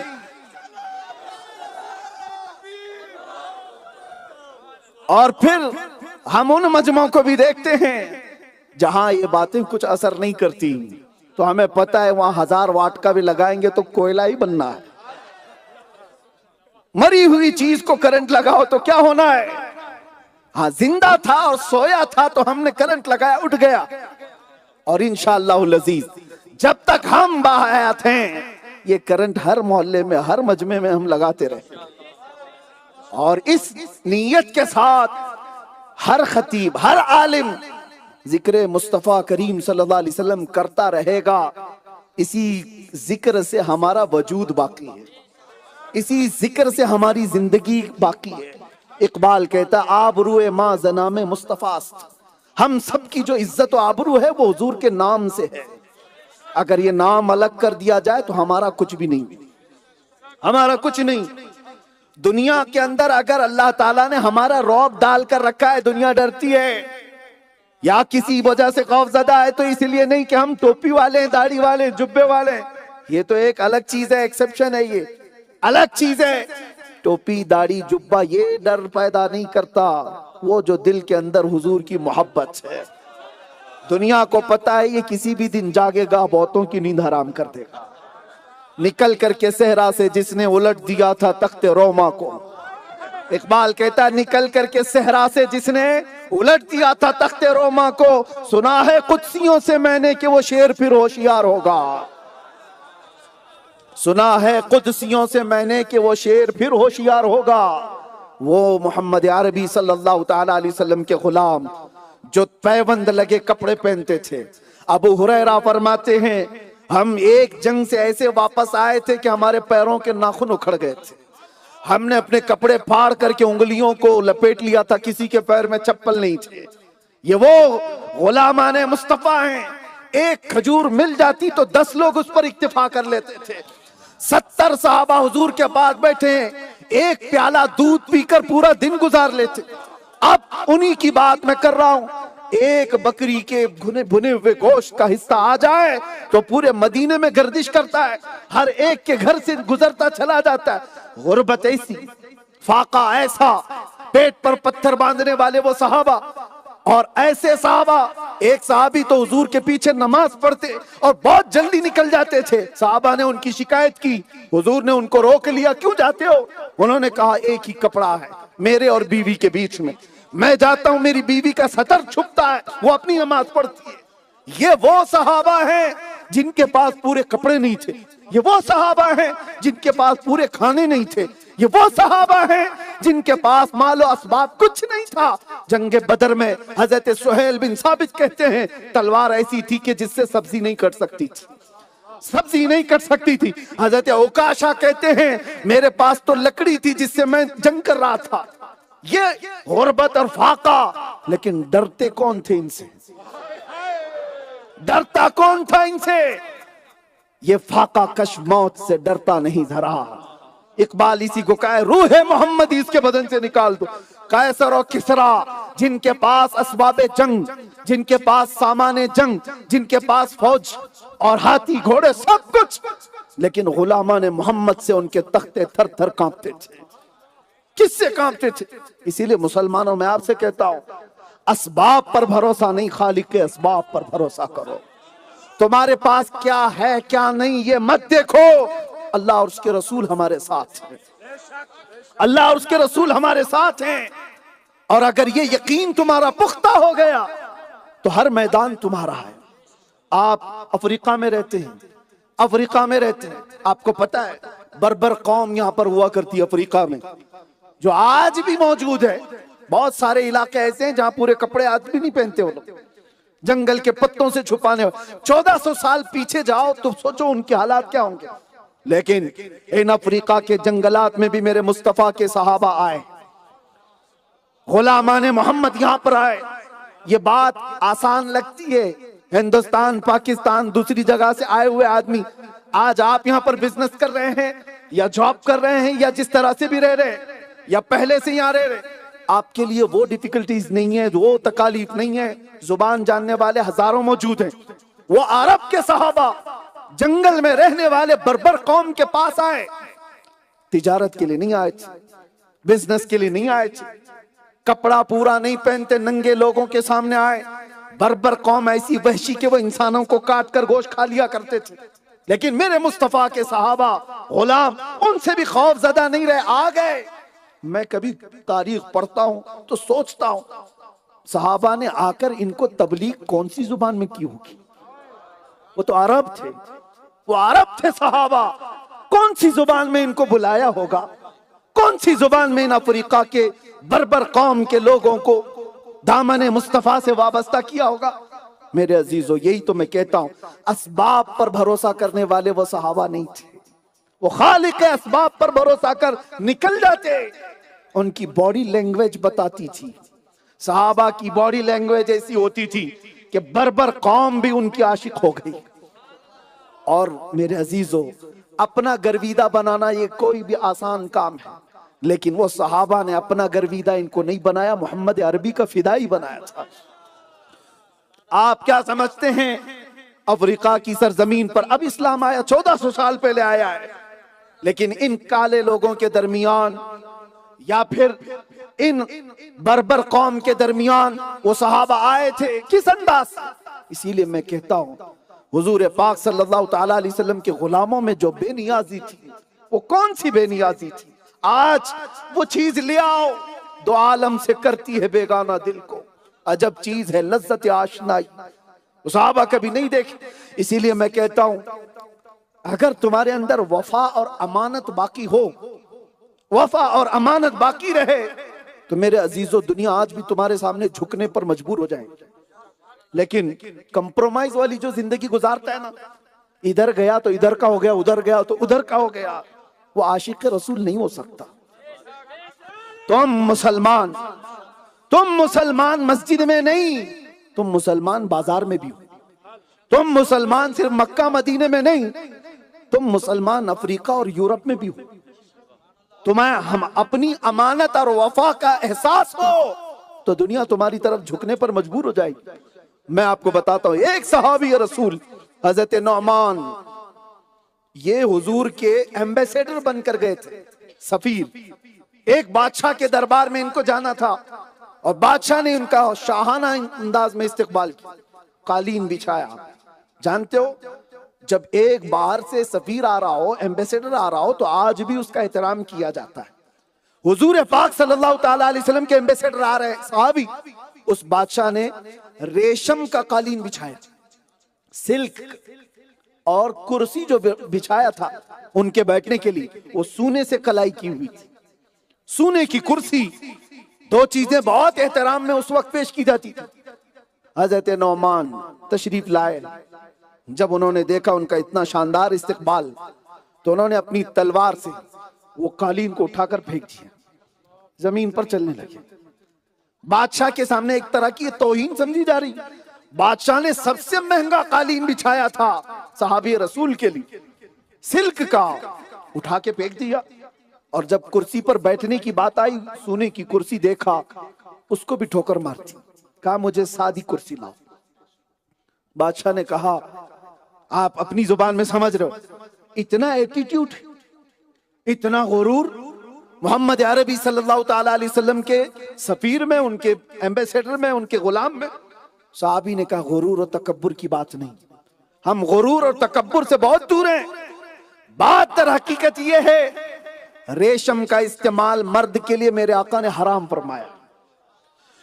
और फिर हम उन मजमों को भी देखते हैं जहां ये बातें कुछ असर नहीं करती, तो हमें पता है वहां 1000 वाट का भी लगाएंगे तो कोयला ही बनना है। मरी हुई चीज को करंट लगाओ तो क्या होना है? हाँ, जिंदा था और सोया था तो हमने करंट लगाया, उठ गया। और इंशाअल्लाहुल अजीज जब तक हम बाहयात हैं ये करंट हर मोहल्ले में, हर मजमे में हम लगाते रहे। और इस नीयत के साथ हर खतीब, हर आलिम जिक्र मुस्तफा करीम सल्लल्लाहु अलैहि वसल्लम करता रहेगा। इसी जिक्र से हमारा वजूद बाकी है, इसी जिक्र से हमारी जिंदगी बाकी है। इकबाल कहता आबरूए माँ ज़नामे मुस्तफास्त, हम सब की जो इज्जत और आबरू है वो हुजूर के नाम से है। अगर ये नाम अलग कर दिया जाए तो हमारा कुछ भी नहीं, हमारा कुछ नहीं। दुनिया के अंदर अगर अल्लाह ताला ने हमारा रौब डाल कर रखा है, दुनिया डरती है या किसी वजह से खौफजदा है, तो इसलिए नहीं कि हम टोपी वाले हैं, दाढ़ी वाले, जुब्बे वाले, ये तो एक अलग चीज है, एक्सेप्शन है, ये अलग चीज है। टोपी दाढ़ी जुब्बा ये डर पैदा नहीं करता, वो जो दिल के अंदर हुजूर की मोहब्बत है। दुनिया को पता है ये किसी भी दिन जागेगा, बहुतों की नींद हराम कर देगा। निकल करके सहरा से जिसने उलट दिया था तख्ते रोमा को, इकबाल कहता है निकल करके सहरा से जिसने उलट दिया था तख्ते रोमा को, सुना है कुदसियों से मैंने कि वो शेर फिर होशियार होगा। सुना है कुदसियों से मैंने कि वो शेर फिर होशियार होगा। वो मोहम्मद अरबी सल्लल्लाहु ताला अलैहि वसल्लम के गुलाम जो पैबंद लगे कपड़े पहनते थे। अबू हुरैरा फरमाते हैं हम एक जंग से ऐसे वापस आए थे कि हमारे पैरों के नाखून उखड़ गए थे। हमने अपने कपड़े फाड़ करके उंगलियों को लपेट लिया था, किसी के पैर में चप्पल नहीं थे। ये वो गुलामाने मुस्तफा हैं, एक खजूर मिल जाती तो 10 लोग उस पर इक्तिफा कर लेते थे। 70 सहाबा हुजूर के पास बैठे हैं, एक प्याला दूध पीकर पूरा दिन गुजार लेते। अब उन्हीं की बात मैं कर रहा हूं, एक बकरी के भुने हुए गोश्त का हिस्सा आ जाए तो पूरे मदीने में गर्दिश करता है, हर एक के घर से गुजरता चला जाता है। गुर्बत ऐसी, फाका ऐसा, पेट पर पत्थर बांधने वाले वो सहाबा, और ऐसे सहाबा। एक सहाबी तो हुजूर के पीछे नमाज पढ़ते और बहुत जल्दी निकल जाते थे। सहाबा ने उनकी शिकायत की, हुजूर ने उनको रोक लिया, क्यों जाते हो? उन्होंने कहा एक ही कपड़ा है मेरे और बीवी के बीच में, मैं जाता हूं मेरी बीवी का सतर छुपता है, वो अपनी नमाज पढ़ती है। ये वो सहाबा हैं जिनके पास पूरे कपड़े नहीं थे, ये वो सहाबा हैं जिनके पास पूरे खाने नहीं थे, ये वो सहाबा हैं जिनके पास मालो असबाब कुछ नहीं था। जंगे बदर में हजरत सुहेल बिन साबित कहते हैं तलवार ऐसी थी कि जिससे सब्जी नहीं कट सकती थी, सब्जी नहीं कट सकती थी। हजरत उकाशा कहते हैं मेरे पास तो लकड़ी थी जिससे मैं जंग कर रहा था। ये गुर्बत और फाका, लेकिन डरते कौन थे इनसे? डरता कौन था इनसे? ये फाका कश मौत से डरता नहीं जरा। इकबाल इसी को कहे रूह मोहम्मद इसके बदन से निकाल दो। कैसर और किसरा जिनके पास असबाबे जंग, जिनके पास सामाने जंग, जिनके पास फौज और हाथी घोड़े सब कुछ, लेकिन गुलामान मोहम्मद से उनके तख्ते थर थर कांपते थे। किससे कांपते थे? इसीलिए मुसलमानों मैं आपसे कहता हूं असबाब पर भरोसा नहीं, खालिक के असबाब पर भरोसा करो। तुम्हारे पास क्या है क्या नहीं ये मत देखो, अल्लाह और उसके रसूल हमारे साथ हैं, अल्लाह और उसके रसूल हमारे साथ हैं। और अगर ये यकीन तुम्हारा पुख्ता हो गया तो हर मैदान तुम्हारा है। आप अफ्रीका में रहते हैं, अफ्रीका में रहते हैं, आपको पता है बर्बर कौम यहां पर हुआ करती है अफ्रीका में, जो आज भी मौजूद है। बहुत सारे इलाके ऐसे हैं जहां पूरे कपड़े आदमी नहीं पहनते वो लोग, जंगल के पत्तों से छुपाने। 1400 साल पीछे जाओ तो सोचो उनके हालात क्या होंगे। लेकिन इन अफ्रीका के जंगलात में भी मेरे मुस्तफा के सहाबा आए, गुलामान मोहम्मद यहां पर आए। ये बात आसान लगती है, हिंदुस्तान पाकिस्तान दूसरी जगह से आए हुए आदमी, आज आप यहां पर बिजनेस कर रहे हैं या जॉब कर रहे हैं या जिस तरह से भी रह रहे हैं या पहले से यहां रह रहे, आपके लिए वो डिफिकल्टीज नहीं है, वो तकालीफ नहीं है। जुबान जानने वाले हजारों मौजूद हैं। वो अरब के सहाबा जंगल में रहने वाले बर्बर कौम के पास आए, तिजारत के लिए नहीं आए थे, बिजनेस के लिए नहीं आए थे, कपड़ा पूरा नहीं पहनते नंगे लोगों के सामने आए। बर्बर कौम ऐसी वहशी के वो इंसानों को काट कर गोश्त खा लिया करते थे, लेकिन मेरे मुस्तफा के सहाबा गुलाम उनसे भी खौफ ज़दा नहीं रहे, आ गए। मैं कभी तारीख पढ़ता हूं तो सोचता हूं सहाबा ने आकर इनको तबलीग कौन सी जुबान में की होगी? वो तो अरब थे, वो अरब थे सहाबा, कौन सी जुबान में इनको बुलाया होगा? कौन सी जुबान में इन अफ्रीका के बर्बर कौम के लोगों को दामन मुस्तफा से वाबस्ता किया होगा? मेरे अजीजों, यही तो मैं कहता हूं, असबाब पर भरोसा करने वाले वो सहाबा नहीं थे, वो खालिक के असबाब पर भरोसा कर निकल जाते। उनकी बॉडी लैंग्वेज बताती थी, सहाबा की बॉडी लैंग्वेज ऐसी होती थी कि बर्बर कौम भी उनकी आशिक हो गई। और मेरे अजीजों, अपना गर्विदा बनाना ये कोई भी आसान काम है, लेकिन वो सहाबा ने अपना गर्विदा इनको नहीं बनाया, मोहम्मद अरबी का फिदाई बनाया था। आप क्या समझते हैं अफ्रीका की सरजमीन पर अब इस्लाम आया, 1400 साल पहले आया है, लेकिन इन काले लोगों के दरमियान या फिर इन बर्बर कौम के दरमियान वो सहाबा आए थे किस अंदाज? इसीलिए मैं कहता हूं हुजूर पाक सल्लल्लाहु ताला अलैहि वसल्लम के गुलामों में जो बेनियाजी थी, वो कौन सी बेनियाजी थी? आज वो चीज ले आओ, दो आलम से करती है बेगाना दिल को, अजब चीज है लज्जत आशनाई, सहाबा कभी नहीं देखे। इसीलिए मैं कहता हूं अगर तुम्हारे अंदर वफा और अमानत बाकी हो, वफा और अमानत बाकी रहे, तो मेरे अजीजों दुनिया आज भी तुम्हारे सामने झुकने पर मजबूर हो जाए। लेकिन कंप्रोमाइज वाली जो जिंदगी गुजारता है ना, इधर गया तो इधर का हो गया, उधर गया तो उधर का हो गया, वो आशिक रसूल नहीं हो सकता। तुम मुसलमान मस्जिद में नहीं, तुम मुसलमान बाजार में भी हो, तुम मुसलमान सिर्फ मक्का मदीने में नहीं, तुम मुसलमान अफ्रीका और यूरोप में भी हो। तुम्हें हम अपनी अमानत और वफा का एहसास हो तो दुनिया तुम्हारी तरफ झुकने पर मजबूर हो जाएगी। मैं आपको बताता हूं, एक सहाबी रसूल हजरत नौमान, ये हुजूर के एम्बेसडर बनकर गए थे, सफीर। एक बादशाह के दरबार में इनको जाना था और बादशाह ने उनका शाहाना अंदाज में इस्तकबाल किया, कालीन बिछाया। जानते हो, जब एक बाहर से सफीर आ रहा हो, एम्बेसडर आ रहा हो, तो आज भी उसका एहतराम किया जाता है। हुजूर पाक सल्लल्लाहु ताला अलैहि वसल्लम के एम्बेसडर आ रहे हैं, सहाबी, उस बादशाह ने रेशम का कालीन बिछाया, सिल्क, और कुर्सी जो बिछाया था उनके बैठने के लिए वो सोने से कलाई की हुई थी, सोने की कुर्सी। दो चीजें बहुत एहतराम में उस वक्त पेश की जाती थी। हजरत नौमान तशरीफ लाए, जब उन्होंने देखा उनका इतना शानदार इस्तकबाल, तो उन्होंने अपनी तलवार से वो कालीन को उठाकर फेंक दिया, जमीन पर चलने लगे। बादशाह के सामने एक तरह की तौहीन समझी जा रही। बादशाह ने सबसे महंगा कालीन बिछाया था सहाबी रसूल के लिए, सिल्क का, उठा के फेंक दिया। और जब कुर्सी पर बैठने की बात आई, सोने की कुर्सी देखा, उसको भी ठोकर मार दी, कहा मुझे सादी कुर्सी लाओ। बादशाह ने कहा, आप अपनी जुबान में समझ रहे हो, इतना एटीट्यूड, इतना गुरूर मोहम्मद अरबी सल्लल्लाहु ताला अलैहि वसल्लम के सफीर में, उनके एम्बेसडर में, उनके गुलाम में। साहबी ने कहा, गुरूर और तकब्बुर की बात नहीं, हम गुरूर और तकब्बुर से बहुत दूर हैं। बात दर हकीकत यह है, रेशम का इस्तेमाल मर्द के लिए मेरे आका ने हराम फरमाया,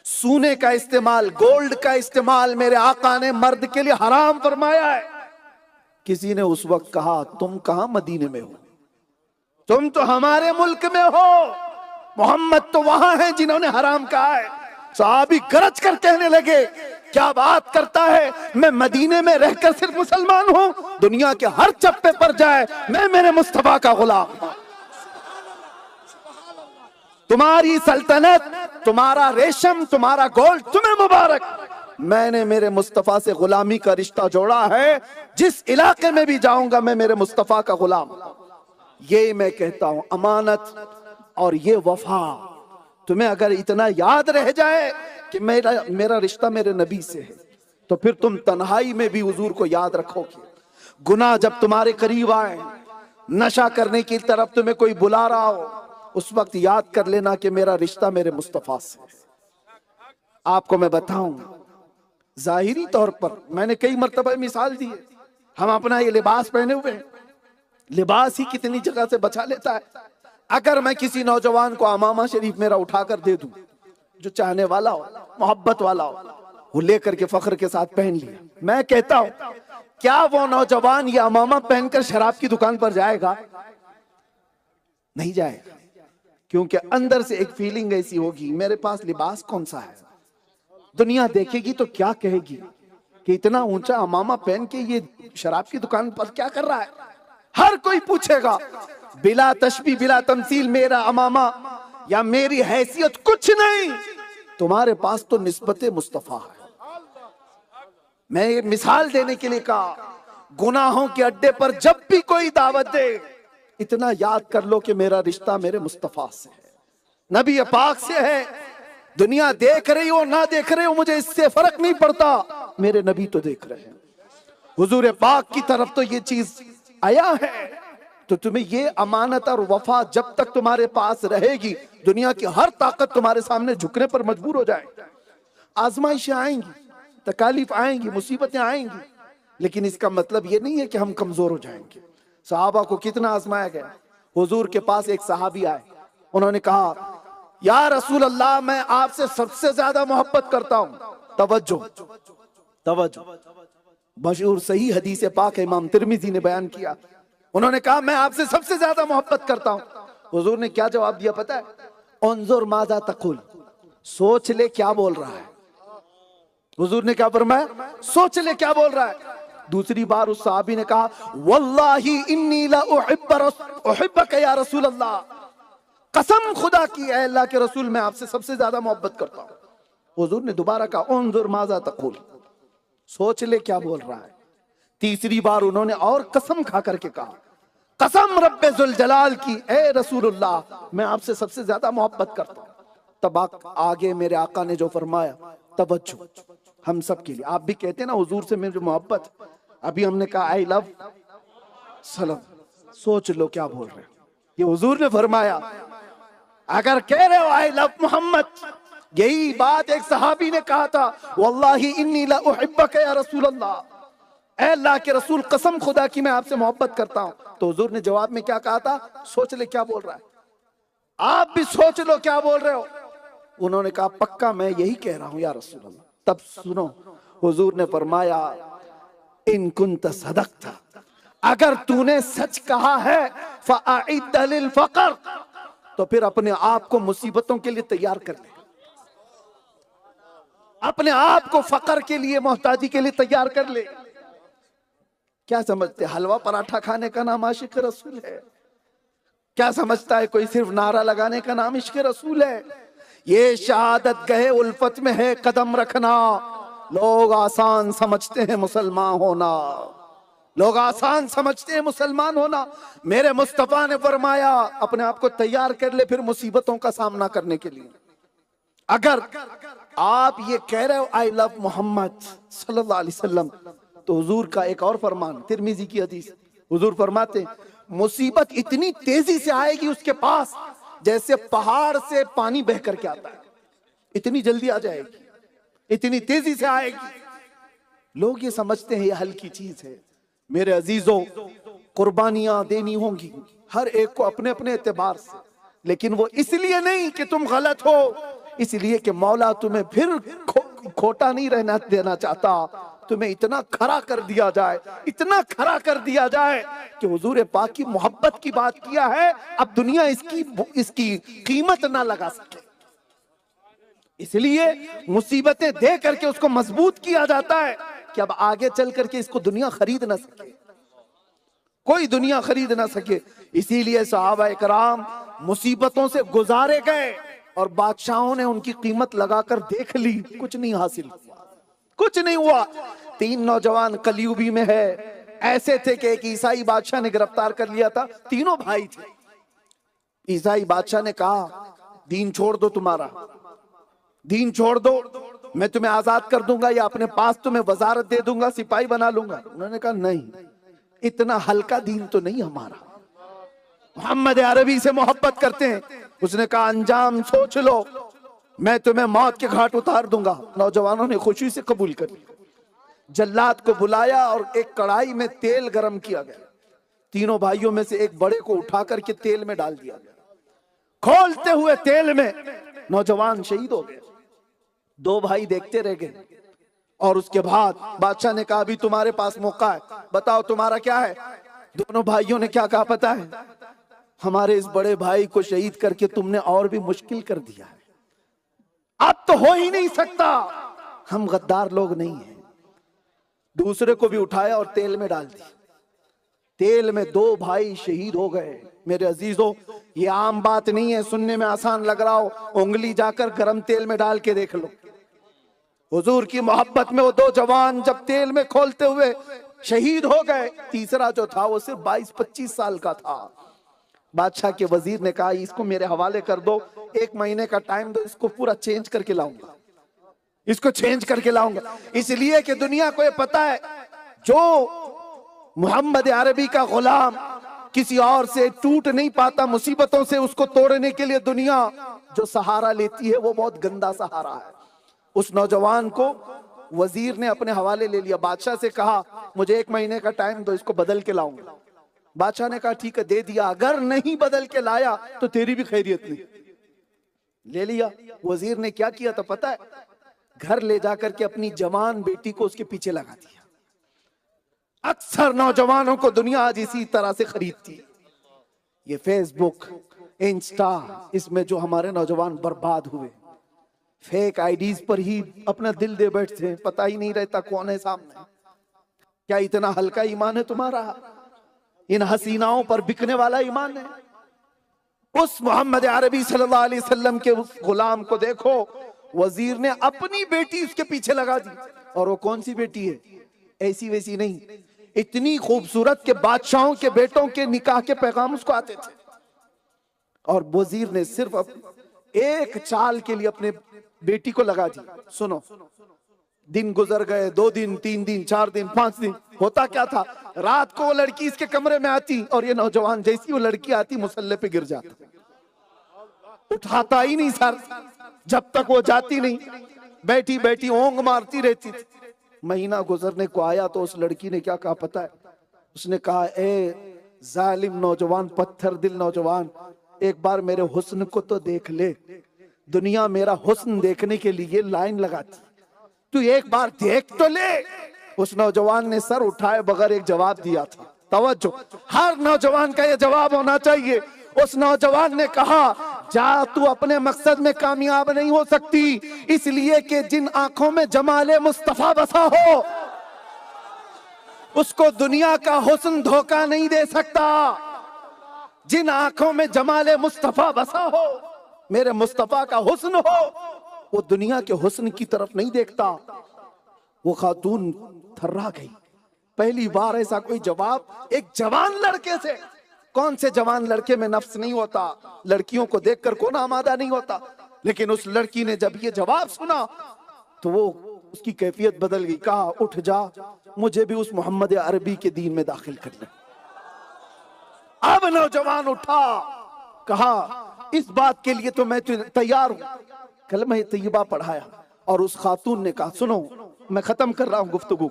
सोने का इस्तेमाल, गोल्ड का इस्तेमाल मेरे आका ने मर्द के लिए हराम फरमाया है। किसी ने उस वक्त कहा, तुम कहां मदीने में हो, तुम तो हमारे मुल्क में हो, मोहम्मद तो वहां हैं जिन्होंने हराम कहा है। सहाबी गरज कर कहने लगे, क्या बात करता है, मैं मदीने में रहकर सिर्फ मुसलमान हूं, दुनिया के हर चप्पे पर जाए मैं मेरे मुस्तफा का गुलाम हूं। तुम्हारी सल्तनत, तुम्हारा रेशम, तुम्हारा गोल्ड तुम्हें मुबारक, मैंने मेरे मुस्तफा से गुलामी का रिश्ता जोड़ा है। जिस इलाके में भी जाऊंगा मैं मेरे मुस्तफा का गुलाम। ये मैं कहता हूं, अमानत और ये वफा तुम्हें अगर इतना याद रह जाए कि मेरा रिश्ता मेरे नबी से है, तो फिर तुम तन्हाई में भी हुजूर को याद रखोगे। गुनाह जब तुम्हारे करीब आए, नशा करने की तरफ तुम्हें कोई बुला रहा हो, उस वक्त याद कर लेना कि मेरा रिश्ता मेरे मुस्तफा से है। आपको मैं बताऊं, जाहिरी तौर पर मैंने कई मर्तबा मिसाल दी है, हम अपना ये लिबास पहने हुए हैं, लिबास ही कितनी जगह से बचा लेता है। अगर मैं किसी नौजवान को अमामा शरीफ मेरा उठाकर दे दूं, जो चाहने वाला हो, मोहब्बत वाला हो, वो लेकर के फख्र के साथ पहन लिया, मैं कहता हूं, क्या वो नौजवान ये अमामा पहनकर शराब की दुकान पर जाएगा? नहीं जाएगा, क्योंकि अंदर से एक फीलिंग ऐसी होगी, मेरे पास लिबास कौन सा है। दुनिया देखेगी तो क्या कहेगी कि इतना ऊंचा अमामा पहन के ये शराब की दुकान पर क्या कर रहा है। हर कोई पूछेगा, बिला तशबीह बिला तमसील, मेरा अमामा या मेरी हैसियत कुछ नहीं, तुम्हारे पास तो निस्बत मुस्तफा है। मैं ये मिसाल देने के लिए कहा, गुनाहों के अड्डे पर जब भी कोई दावत दे, इतना याद कर लो कि मेरा रिश्ता मेरे मुस्तफा से है, नबी पाक से है। दुनिया देख रही हो ना देख रही हो, मुझे इससे फर्क नहीं पड़ता, मेरे नबी तो देख रहे हैं। हुजूर पाक की तरफ तो ये चीज आया है, तो तुम्हें ये अमानत और वफा जब तक तुम्हारे पास रहेगी, दुनिया की हर ताकत तुम्हारे सामने झुकने पर मजबूर हो जाएगी। आजमाइशें आएंगी, तकालीफ आएंगी, मुसीबतें आएंगी, लेकिन इसका मतलब ये नहीं है कि हम कमजोर हो जाएंगे। सहाबा को कितना आजमाया गया। हुजूर के पास एक सहाबी आए, उन्होंने कहा, या रसूल अल्लाह, मैं आपसे सबसे ज्यादा मोहब्बत करता हूं। तवज्जो तवज्जो, मशहूर सही हदीस पाक है, इमाम तिरमिजी ने बयान किया। उन्होंने कहा, मैं आपसे सबसे ज्यादा मोहब्बत करता हूं। हुजूर ने क्या जवाब दिया पता है? उन्जुर माजा तकुल, सोच ले क्या बोल रहा है। हुजूर ने क्या फरमाया? सोच ले क्या बोल रहा है। दूसरी बार उस सहाबी ने कहा, वल्लाही इन्नी ला उहिब्बका या रसूल अल्लाह, कसम खुदा की है अल्लाह के रसूल, मैं आपसे सबसे ज्यादा मोहब्बत करता हूं। हुजूर ने दोबारा कहा, उन्जुर माजा तकुल, सोच ले क्या बोल रहा है। तीसरी बार उन्होंने और कसम खा करके कहा, कसम रब्बे जुल जलाल की, ए रसूलुल्लाह, मैं आपसे सबसे ज्यादा मोहब्बत करता हूं। तब आगे मेरे आका ने जो फरमाया, तवज्जो हम सब के लिए। आप भी कहते हैं ना हुजूर से मेरी मोहब्बत, अभी हमने कहा आई लव सलम, सोच लो क्या बोल रहे हैं। ये हुजूर ने फरमाया, अगर कह रहे हो आई लव मोहम्मद, यही बात एक सहाबी ने कहा था, वल्लाही इन्नी ला उहिब्बक या रसूल अल्लाह, ऐ अल्लाह के रसूल कसम खुदा की मैं आपसे मोहब्बत करता हूं। तो हुजूर ने जवाब में क्या कहा था, सोच ले क्या बोल रहा है, आप भी सोच लो क्या बोल रहे हो। उन्होंने कहा पक्का मैं यही कह रहा हूं या रसूल अल्लाह। तब सुनो, हुजूर ने फरमाया इन कुंत सदक़ता, अगर तूने सच कहा है फ़अइद लिल फ़क़र, तो फिर अपने आप को मुसीबतों के लिए तैयार कर ले, अपने आप को फकर के लिए, मोहताजी के लिए तैयार कर ले। क्या समझते हलवा पराठा खाने का नाम आशिक रसूल है? क्या समझता है कोई सिर्फ नारा लगाने का नाम इश्क रसूल है? ये शहादत गहे उल्फत में है कदम रखना। लोग आसान समझते हैं मुसलमान होना, लोग आसान समझते हैं मुसलमान होना। मेरे मुस्तफा ने फरमाया अपने आप को तैयार कर ले फिर मुसीबतों का सामना करने के लिए। अगर आप ये कह रहे हो आई लव मोहम्मद सल्लल्लाहु अलैहि वसल्लम, तो हुजूर का एक और फरमान, तिरमिजी की हदीस, हुजूर फरमाते मुसीबत इतनी तेजी से आएगी उसके पास जैसे पहाड़ से पानी बह करके आता है, इतनी जल्दी आ जाएगी, इतनी तेजी से आएगी। लोग ये समझते हैं ये हल्की चीज है। मेरे अजीजों, कुर्बानियां देनी होंगी हर एक को अपने अपने एतबार से, लेकिन वो इसलिए नहीं कि तुम गलत हो, इसलिए कि मौला तुम्हें फिर खोटा नहीं रहना देना चाहता। तुम्हें इतना खरा कर दिया जाए, इतना खरा कर दिया जाए कि हुजूर पाक की मोहब्बत की बात किया है, अब दुनिया इसकी कीमत ना लगा सके। इसलिए मुसीबतें दे करके उसको मजबूत किया जाता है कि अब आगे चल करके इसको दुनिया खरीद ना सके, कोई दुनिया खरीद ना सके। इसीलिए सहाबा इकराम मुसीबतों से गुजारे गए और बादशाहों ने उनकी कीमत लगाकर देख ली, कुछ नहीं हासिल हुआ, कुछ नहीं हुआ। 3 नौजवान कलयुगी में है, ऐसे थे कि एक ईसाई बादशाह ने गिरफ्तार कर लिया था, तीनों भाई थे। ईसाई बादशाह ने कहा दीन छोड़ दो, तुम्हारा दीन छोड़ दो, मैं तुम्हें आजाद कर दूंगा या अपने पास तुम्हें वजारत दे दूंगा, सिपाही बना लूंगा। उन्होंने कहा नहीं, इतना हल्का दीन तो नहीं हमारा, मोहम्मद अरबी से मोहब्बत करते हैं। उसने कहा अंजाम सोच लो, मैं तुम्हें मौत के घाट उतार दूंगा। नौजवानों ने खुशी से कबूल कर लिया। जल्लाद को बुलाया और एक कढ़ाई में तेल गरम किया गया। तीनों भाइयों में से एक बड़े को उठा करके तेल में डाल दिया गया। खोलते हुए तेल में नौजवान शहीद हो गए। 2 भाई देखते रह गए और उसके बाद बादशाह ने कहा अभी तुम्हारे पास मौका है, बताओ तुम्हारा क्या है। दोनों भाइयों ने क्या कहा पता है, हमारे इस बड़े भाई को शहीद करके तुमने और भी मुश्किल कर दिया है, अब तो हो ही नहीं सकता, हम गद्दार लोग नहीं हैं। दूसरे को भी उठाया और तेल में डाल दिया। तेल में 2 भाई शहीद हो गए। मेरे अजीजों, ये आम बात नहीं है, सुनने में आसान लग रहा हो, उंगली जाकर गरम तेल में डाल के देख लो। हुजूर की मोहब्बत में वो 2 जवान जब तेल में खोलते हुए शहीद हो गए, तीसरा जो था वो सिर्फ 22-25 साल का था। बादशाह के वजीर ने कहा इसको मेरे हवाले कर दो, 1 महीने का टाइम दो, इसको पूरा चेंज करके लाऊंगा, इसको चेंज करके लाऊंगा। इसलिए कि दुनिया को ये पता है जो मोहम्मद अरबी का गुलाम किसी और से टूट नहीं पाता, मुसीबतों से उसको तोड़ने के लिए दुनिया जो सहारा लेती है वो बहुत गंदा सहारा है। उस नौजवान को वजीर ने अपने हवाले ले लिया। बादशाह से कहा मुझे 1 महीने का टाइम दो, इसको बदल के लाऊंगा। बादशाह ने कहा ठीक है दे दिया, अगर नहीं बदल के लाया तो तेरी भी खैरियत नहीं। ले लिया। वजीर ने क्या किया था पता है, घर ले जाकर के अपनी जवान बेटी को उसके पीछे लगा दिया। अक्सर नौजवानों को दुनिया आज इसी तरह से खरीदती है। ये फेसबुक, इंस्टा, इसमें जो हमारे नौजवान बर्बाद हुए, फेक आईडीज पर ही अपना दिल दे बैठते हैं, पता ही नहीं रहता कौन है सामने। क्या इतना हल्का ईमान है तुम्हारा? इन हसीनाओं पर बिकने वाला ईमान है? उस मोहम्मद अरबी सल्लल्लाहु अलैहि वसल्लम के उस गुलाम को देखो, वजीर ने अपनी बेटी उसके पीछे लगा दी। और वो कौन सी बेटी है, ऐसी वैसी नहीं, इतनी खूबसूरत के बादशाहों के बेटों के निकाह के पैगाम उसको आते थे। और वजीर ने सिर्फ एक चाल के लिए अपने बेटी को लगा दी। सुनो, दिन गुजर गए, 2 दिन, 3 दिन, 4 दिन, 5 दिन। होता क्या था, रात को वो लड़की इसके कमरे में आती और ये नौजवान जैसी वो लड़की आती मुसल्ले पे गिर जाता। उठाता ही नहीं सर, जब तक वो जाती नहीं बैठी बैठी ओंग मारती रहती थी। महीना गुजरने को आया तो उस लड़की ने क्या कहा पता है? उसने कहा, ए जालिम नौजवान, पत्थर दिल नौजवान, एक बार मेरे हुस्न को तो देख ले। दुनिया मेरा हुस्न देखने के लिए लाइन लगाती, तू एक बार देख तो ले। उस नौजवान ने सर उठाए बगैर एक जवाब दिया था। तवज्जो, हर नौजवान का ये जवाब होना चाहिए। उस नौजवान ने कहा, जा तू अपने मकसद में कामयाब नहीं हो सकती, इसलिए कि जिन आंखों में जमाले मुस्तफा बसा हो उसको दुनिया का हुस्न धोखा नहीं दे सकता। जिन आंखों में जमाले मुस्तफा बसा हो, मेरे मुस्तफा का हुस्न हो, वो दुनिया के हुस्न की तरफ नहीं देखता। वो खातून थर्रा गई। पहली बार ऐसा कोई जवाब एक जवान लड़के से। कौन से जवान लड़के में नफ्स नहीं होता? लड़कियों को देखकर कौन आमादा नहीं होता? लेकिन उस लड़की ने जब ये जवाब सुना तो वो उसकी कैफियत बदल गई। कहा, उठ जा, मुझे भी उस मोहम्मद अरबी के दीन में दाखिल कर ले। अब नौजवान उठा, कहा, इस बात के लिए तो मैं तैयार हूं। कलमा तैयबा पढ़ाया और उस खातून ने कहा, सुनो मैं खत्म कर रहा हूं गुफ्तगू।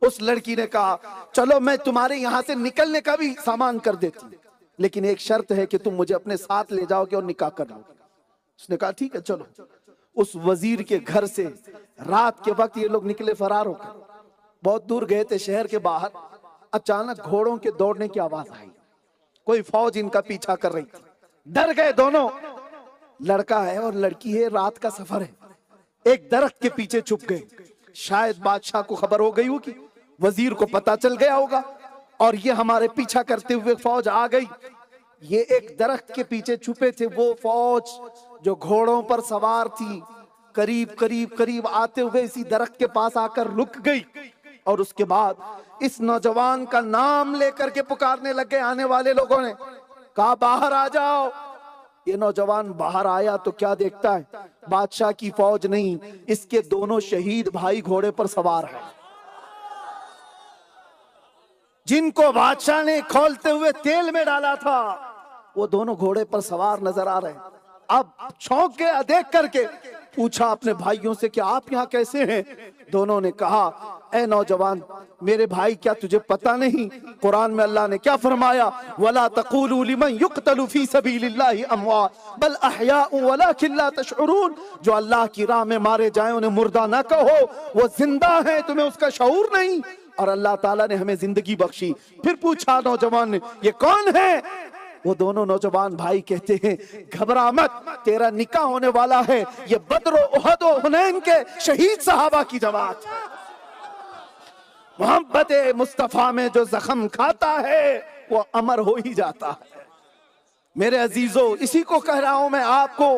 उस लड़की ने कहा, चलो मैं तुम्हारे यहां से निकलने का भी सामान कर देती, लेकिन एक शर्त है कि तुम मुझे अपने साथ ले जाओगे और निकाह कर लोगे। उसने कहा, ठीक है चलो। उस वजीर के घर से रात के वक्त ये लोग निकले फरार होकर। बहुत दूर गए थे शहर के बाहर, अचानक घोड़ों के दौड़ने की आवाज आई। कोई फौज इनका पीछा कर रही थी। डर गए दोनों। लड़का है और लड़की है, रात का सफर है। एक दरख्त के पीछे छुप गए। शायद बादशाह को खबर हो गई होगी, वजीर को पता चल गया होगा और ये हमारे पीछा करते हुए फौज आ गई। ये एक दरख्त के पीछे छुपे थे। वो फौज जो घोड़ों पर सवार थी करीब करीब करीब आते हुए इसी दरख्त के पास आकर रुक गई और उसके बाद इस नौजवान का नाम लेकर के पुकारने लगे। आने वाले लोगों ने कहा, बाहर आ जाओ। ये नौजवान बाहर आया तो क्या देखता है? बादशाह की फौज नहीं, इसके दोनों शहीद भाई घोड़े पर सवार हैं, जिनको बादशाह ने खोलते हुए तेल में डाला था। वो दोनों घोड़े पर सवार नजर आ रहे हैं। अब चौंक गया देख करके, पूछा अपने भाइयों से कि आप यहाँ कैसे हैं? दोनों ने कहा, ए नौजवान, मेरे भाई क्या तुझे पता नहीं कुरान में अल्लाह ने क्या फरमाया? वला तक़ूलू लिमन युक़तलु फी सबीलिल्लाहि अमवात बल अहयाउ वलाकिन ला तशउरून। जो अल्लाह की राह में मारे जाए उन्हें मुर्दा ना कहो, वो जिंदा है, तुम्हें उसका शऊर नहीं। और अल्लाह ताला ने हमें जिंदगी बख्शी। फिर पूछा नौजवान ने, ये कौन है? वो दोनों नौजवान भाई कहते हैं, घबरा मत, तेरा निकाह होने वाला है। ये बद्र उहद और हुनैन के शहीद सहाबा की जमात। मोहब्बत मुस्तफा में जो जख्म खाता है वो अमर हो ही जाता है। मेरे अजीजों, इसी को कह रहा हूं मैं आपको।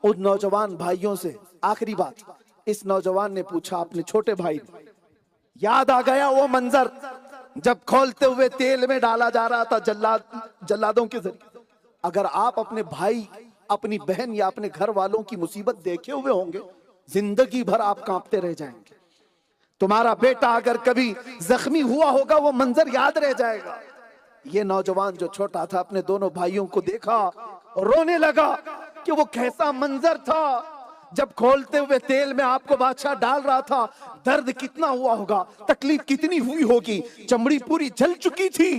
उन नौजवान भाइयों से आखिरी बात, इस नौजवान ने पूछा अपने छोटे भाई, याद आ गया वो मंजर जब खोलते हुए तेल में डाला जा रहा था जल्लादों के जरिए। अगर आप अपने भाई, अपनी बहन या अपने घर वालों की मुसीबत देखे हुए होंगे, जिंदगी भर आप कांपते रह जाएंगे। तुम्हारा बेटा अगर कभी जख्मी हुआ होगा, वो मंजर याद रह जाएगा। ये नौजवान जो छोटा था, अपने दोनों भाइयों को देखा और रोने लगा कि वो कैसा मंजर था जब खोलते हुए तेल में आपको बादशाह डाल रहा था। दर्द कितना हुआ होगा, तकलीफ कितनी हुई होगी, चमड़ी पूरी जल चुकी थी।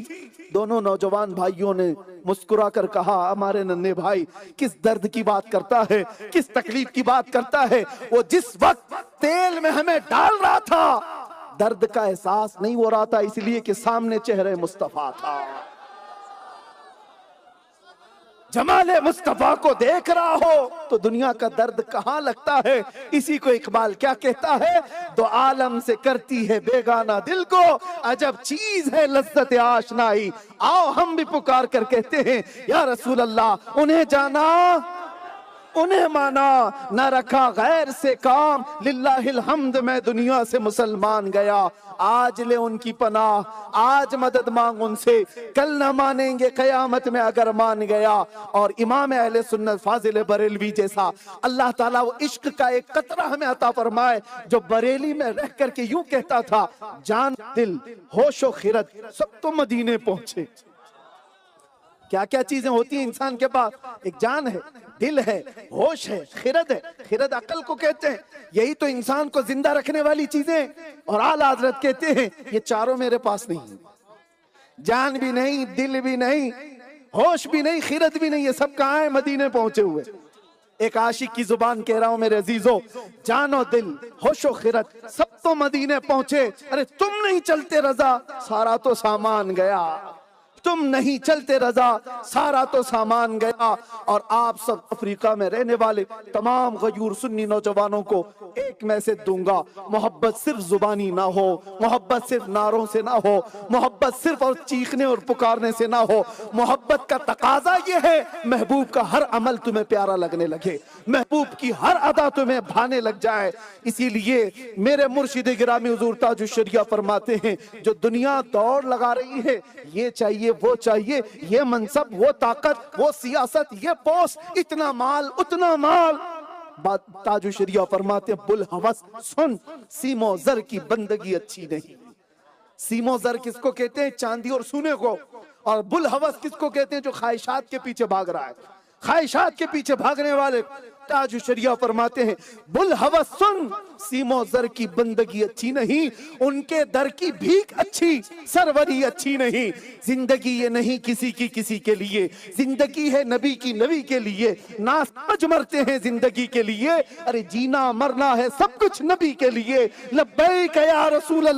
दोनों नौजवान भाइयों ने मुस्कुरा कर कहा, हमारे नन्हे भाई किस दर्द की बात करता है, किस तकलीफ की बात करता है? वो जिस वक्त तेल में हमें डाल रहा था, दर्द का एहसास नहीं हो रहा था, इसलिए कि सामने चेहरे मुस्तफा था। जमाले मुस्तफा को देख रहा हो तो दुनिया का दर्द कहां लगता है? इसी को इकबाल क्या कहता है? दो आलम से करती है बेगाना दिल को, अजब चीज है लज्जत आशनाई। आओ हम भी पुकार कर कहते हैं, या रसूल अल्लाह, उन्हें जाना उन्हें माना, न रखा गैर से काम, लिल्लाहिल हम्द मैं दुनिया से मुसलमान गया। आज ले उनकी पनाह, आज मदद मांग उनसे, कल न मानेंगे कयामत में अगर मान गया। और इमाम अहले सुन्नत फाजिल बरेलवी जैसा अल्लाह ताला वो इश्क का एक कतरा हमें अता फरमाए, जो बरेली में रह करके यूं कहता था, जान दिल होशो खिरत सब तो मदीने पहुंचे। क्या क्या चीजें होती हैं इंसान के पास? एक जान है, दिल है, होश है, खिरद है। खिरद अकल को कहते हैं, यही तो इंसान को जिंदा रखने वाली चीजें। और आला हजरत कहते हैं ये चारों मेरे पास नहीं है, जान भी नहीं, दिल भी नहीं, होश भी नहीं, खिरद भी नहीं, ये सब कहाँ है? मदीने पहुंचे हुए। एक आशिक की जुबान कह रहा हूं मेरे अजीजों, जानो दिल, होशो खिरत, सब तो मदीने पहुंचे। अरे तुम नहीं चलते रजा, सारा तो सामान गया। तुम नहीं चलते रजा, सारा तो सामान गया। और आप सब अफ्रीका में रहने वाले तमाम गयूर सुन्नी नौजवानों को एक मैसेज दूंगा, मोहब्बत सिर्फ जुबानी ना हो, मोहब्बत सिर्फ नारों से ना हो, मोहब्बत सिर्फ और चीखने और पुकारने से ना हो। मोहब्बत का तकाजा ये है महबूब का हर अमल तुम्हें प्यारा लगने लगे, महबूब की हर अदा तुम्हें भाने लग जाए। इसीलिए मेरे मुर्शिद गिरामी हुजूर ताजुश शरिया फरमाते हैं, जो दुनिया दौड़ लगा रही है, ये चाहिए वो चाहिए, ये मनसब वो ताकत वो सियासत ये पोस्ट, इतना माल उतना माल। ताजुश शरिया फरमाते हैं, बुल हवस सुन, सीमो जर की बंदगी अच्छी नहीं। सीमो जर किसको कहते हैं? चांदी और सोने को। और बुल हवस किसको कहते हैं? जो ख्वाहिशात के पीछे भाग रहा है, ख्वाहिशात के पीछे भागने वाले। ताजुश शरिया फरमाते हैं, बुल हवस सुन, सीमो जर की बंदगी अच्छी नहीं, उनके दर की भीख अच्छी, सरवरी अच्छी नहीं। जिंदगी ये नहीं किसी की किसी के लिए, जिंदगी है नबी की नबी के लिए। ना समझ मरते हैं जिंदगी के लिए, अरे जीना मरना है सब कुछ नबी के लिए। लब्बैक या रसूल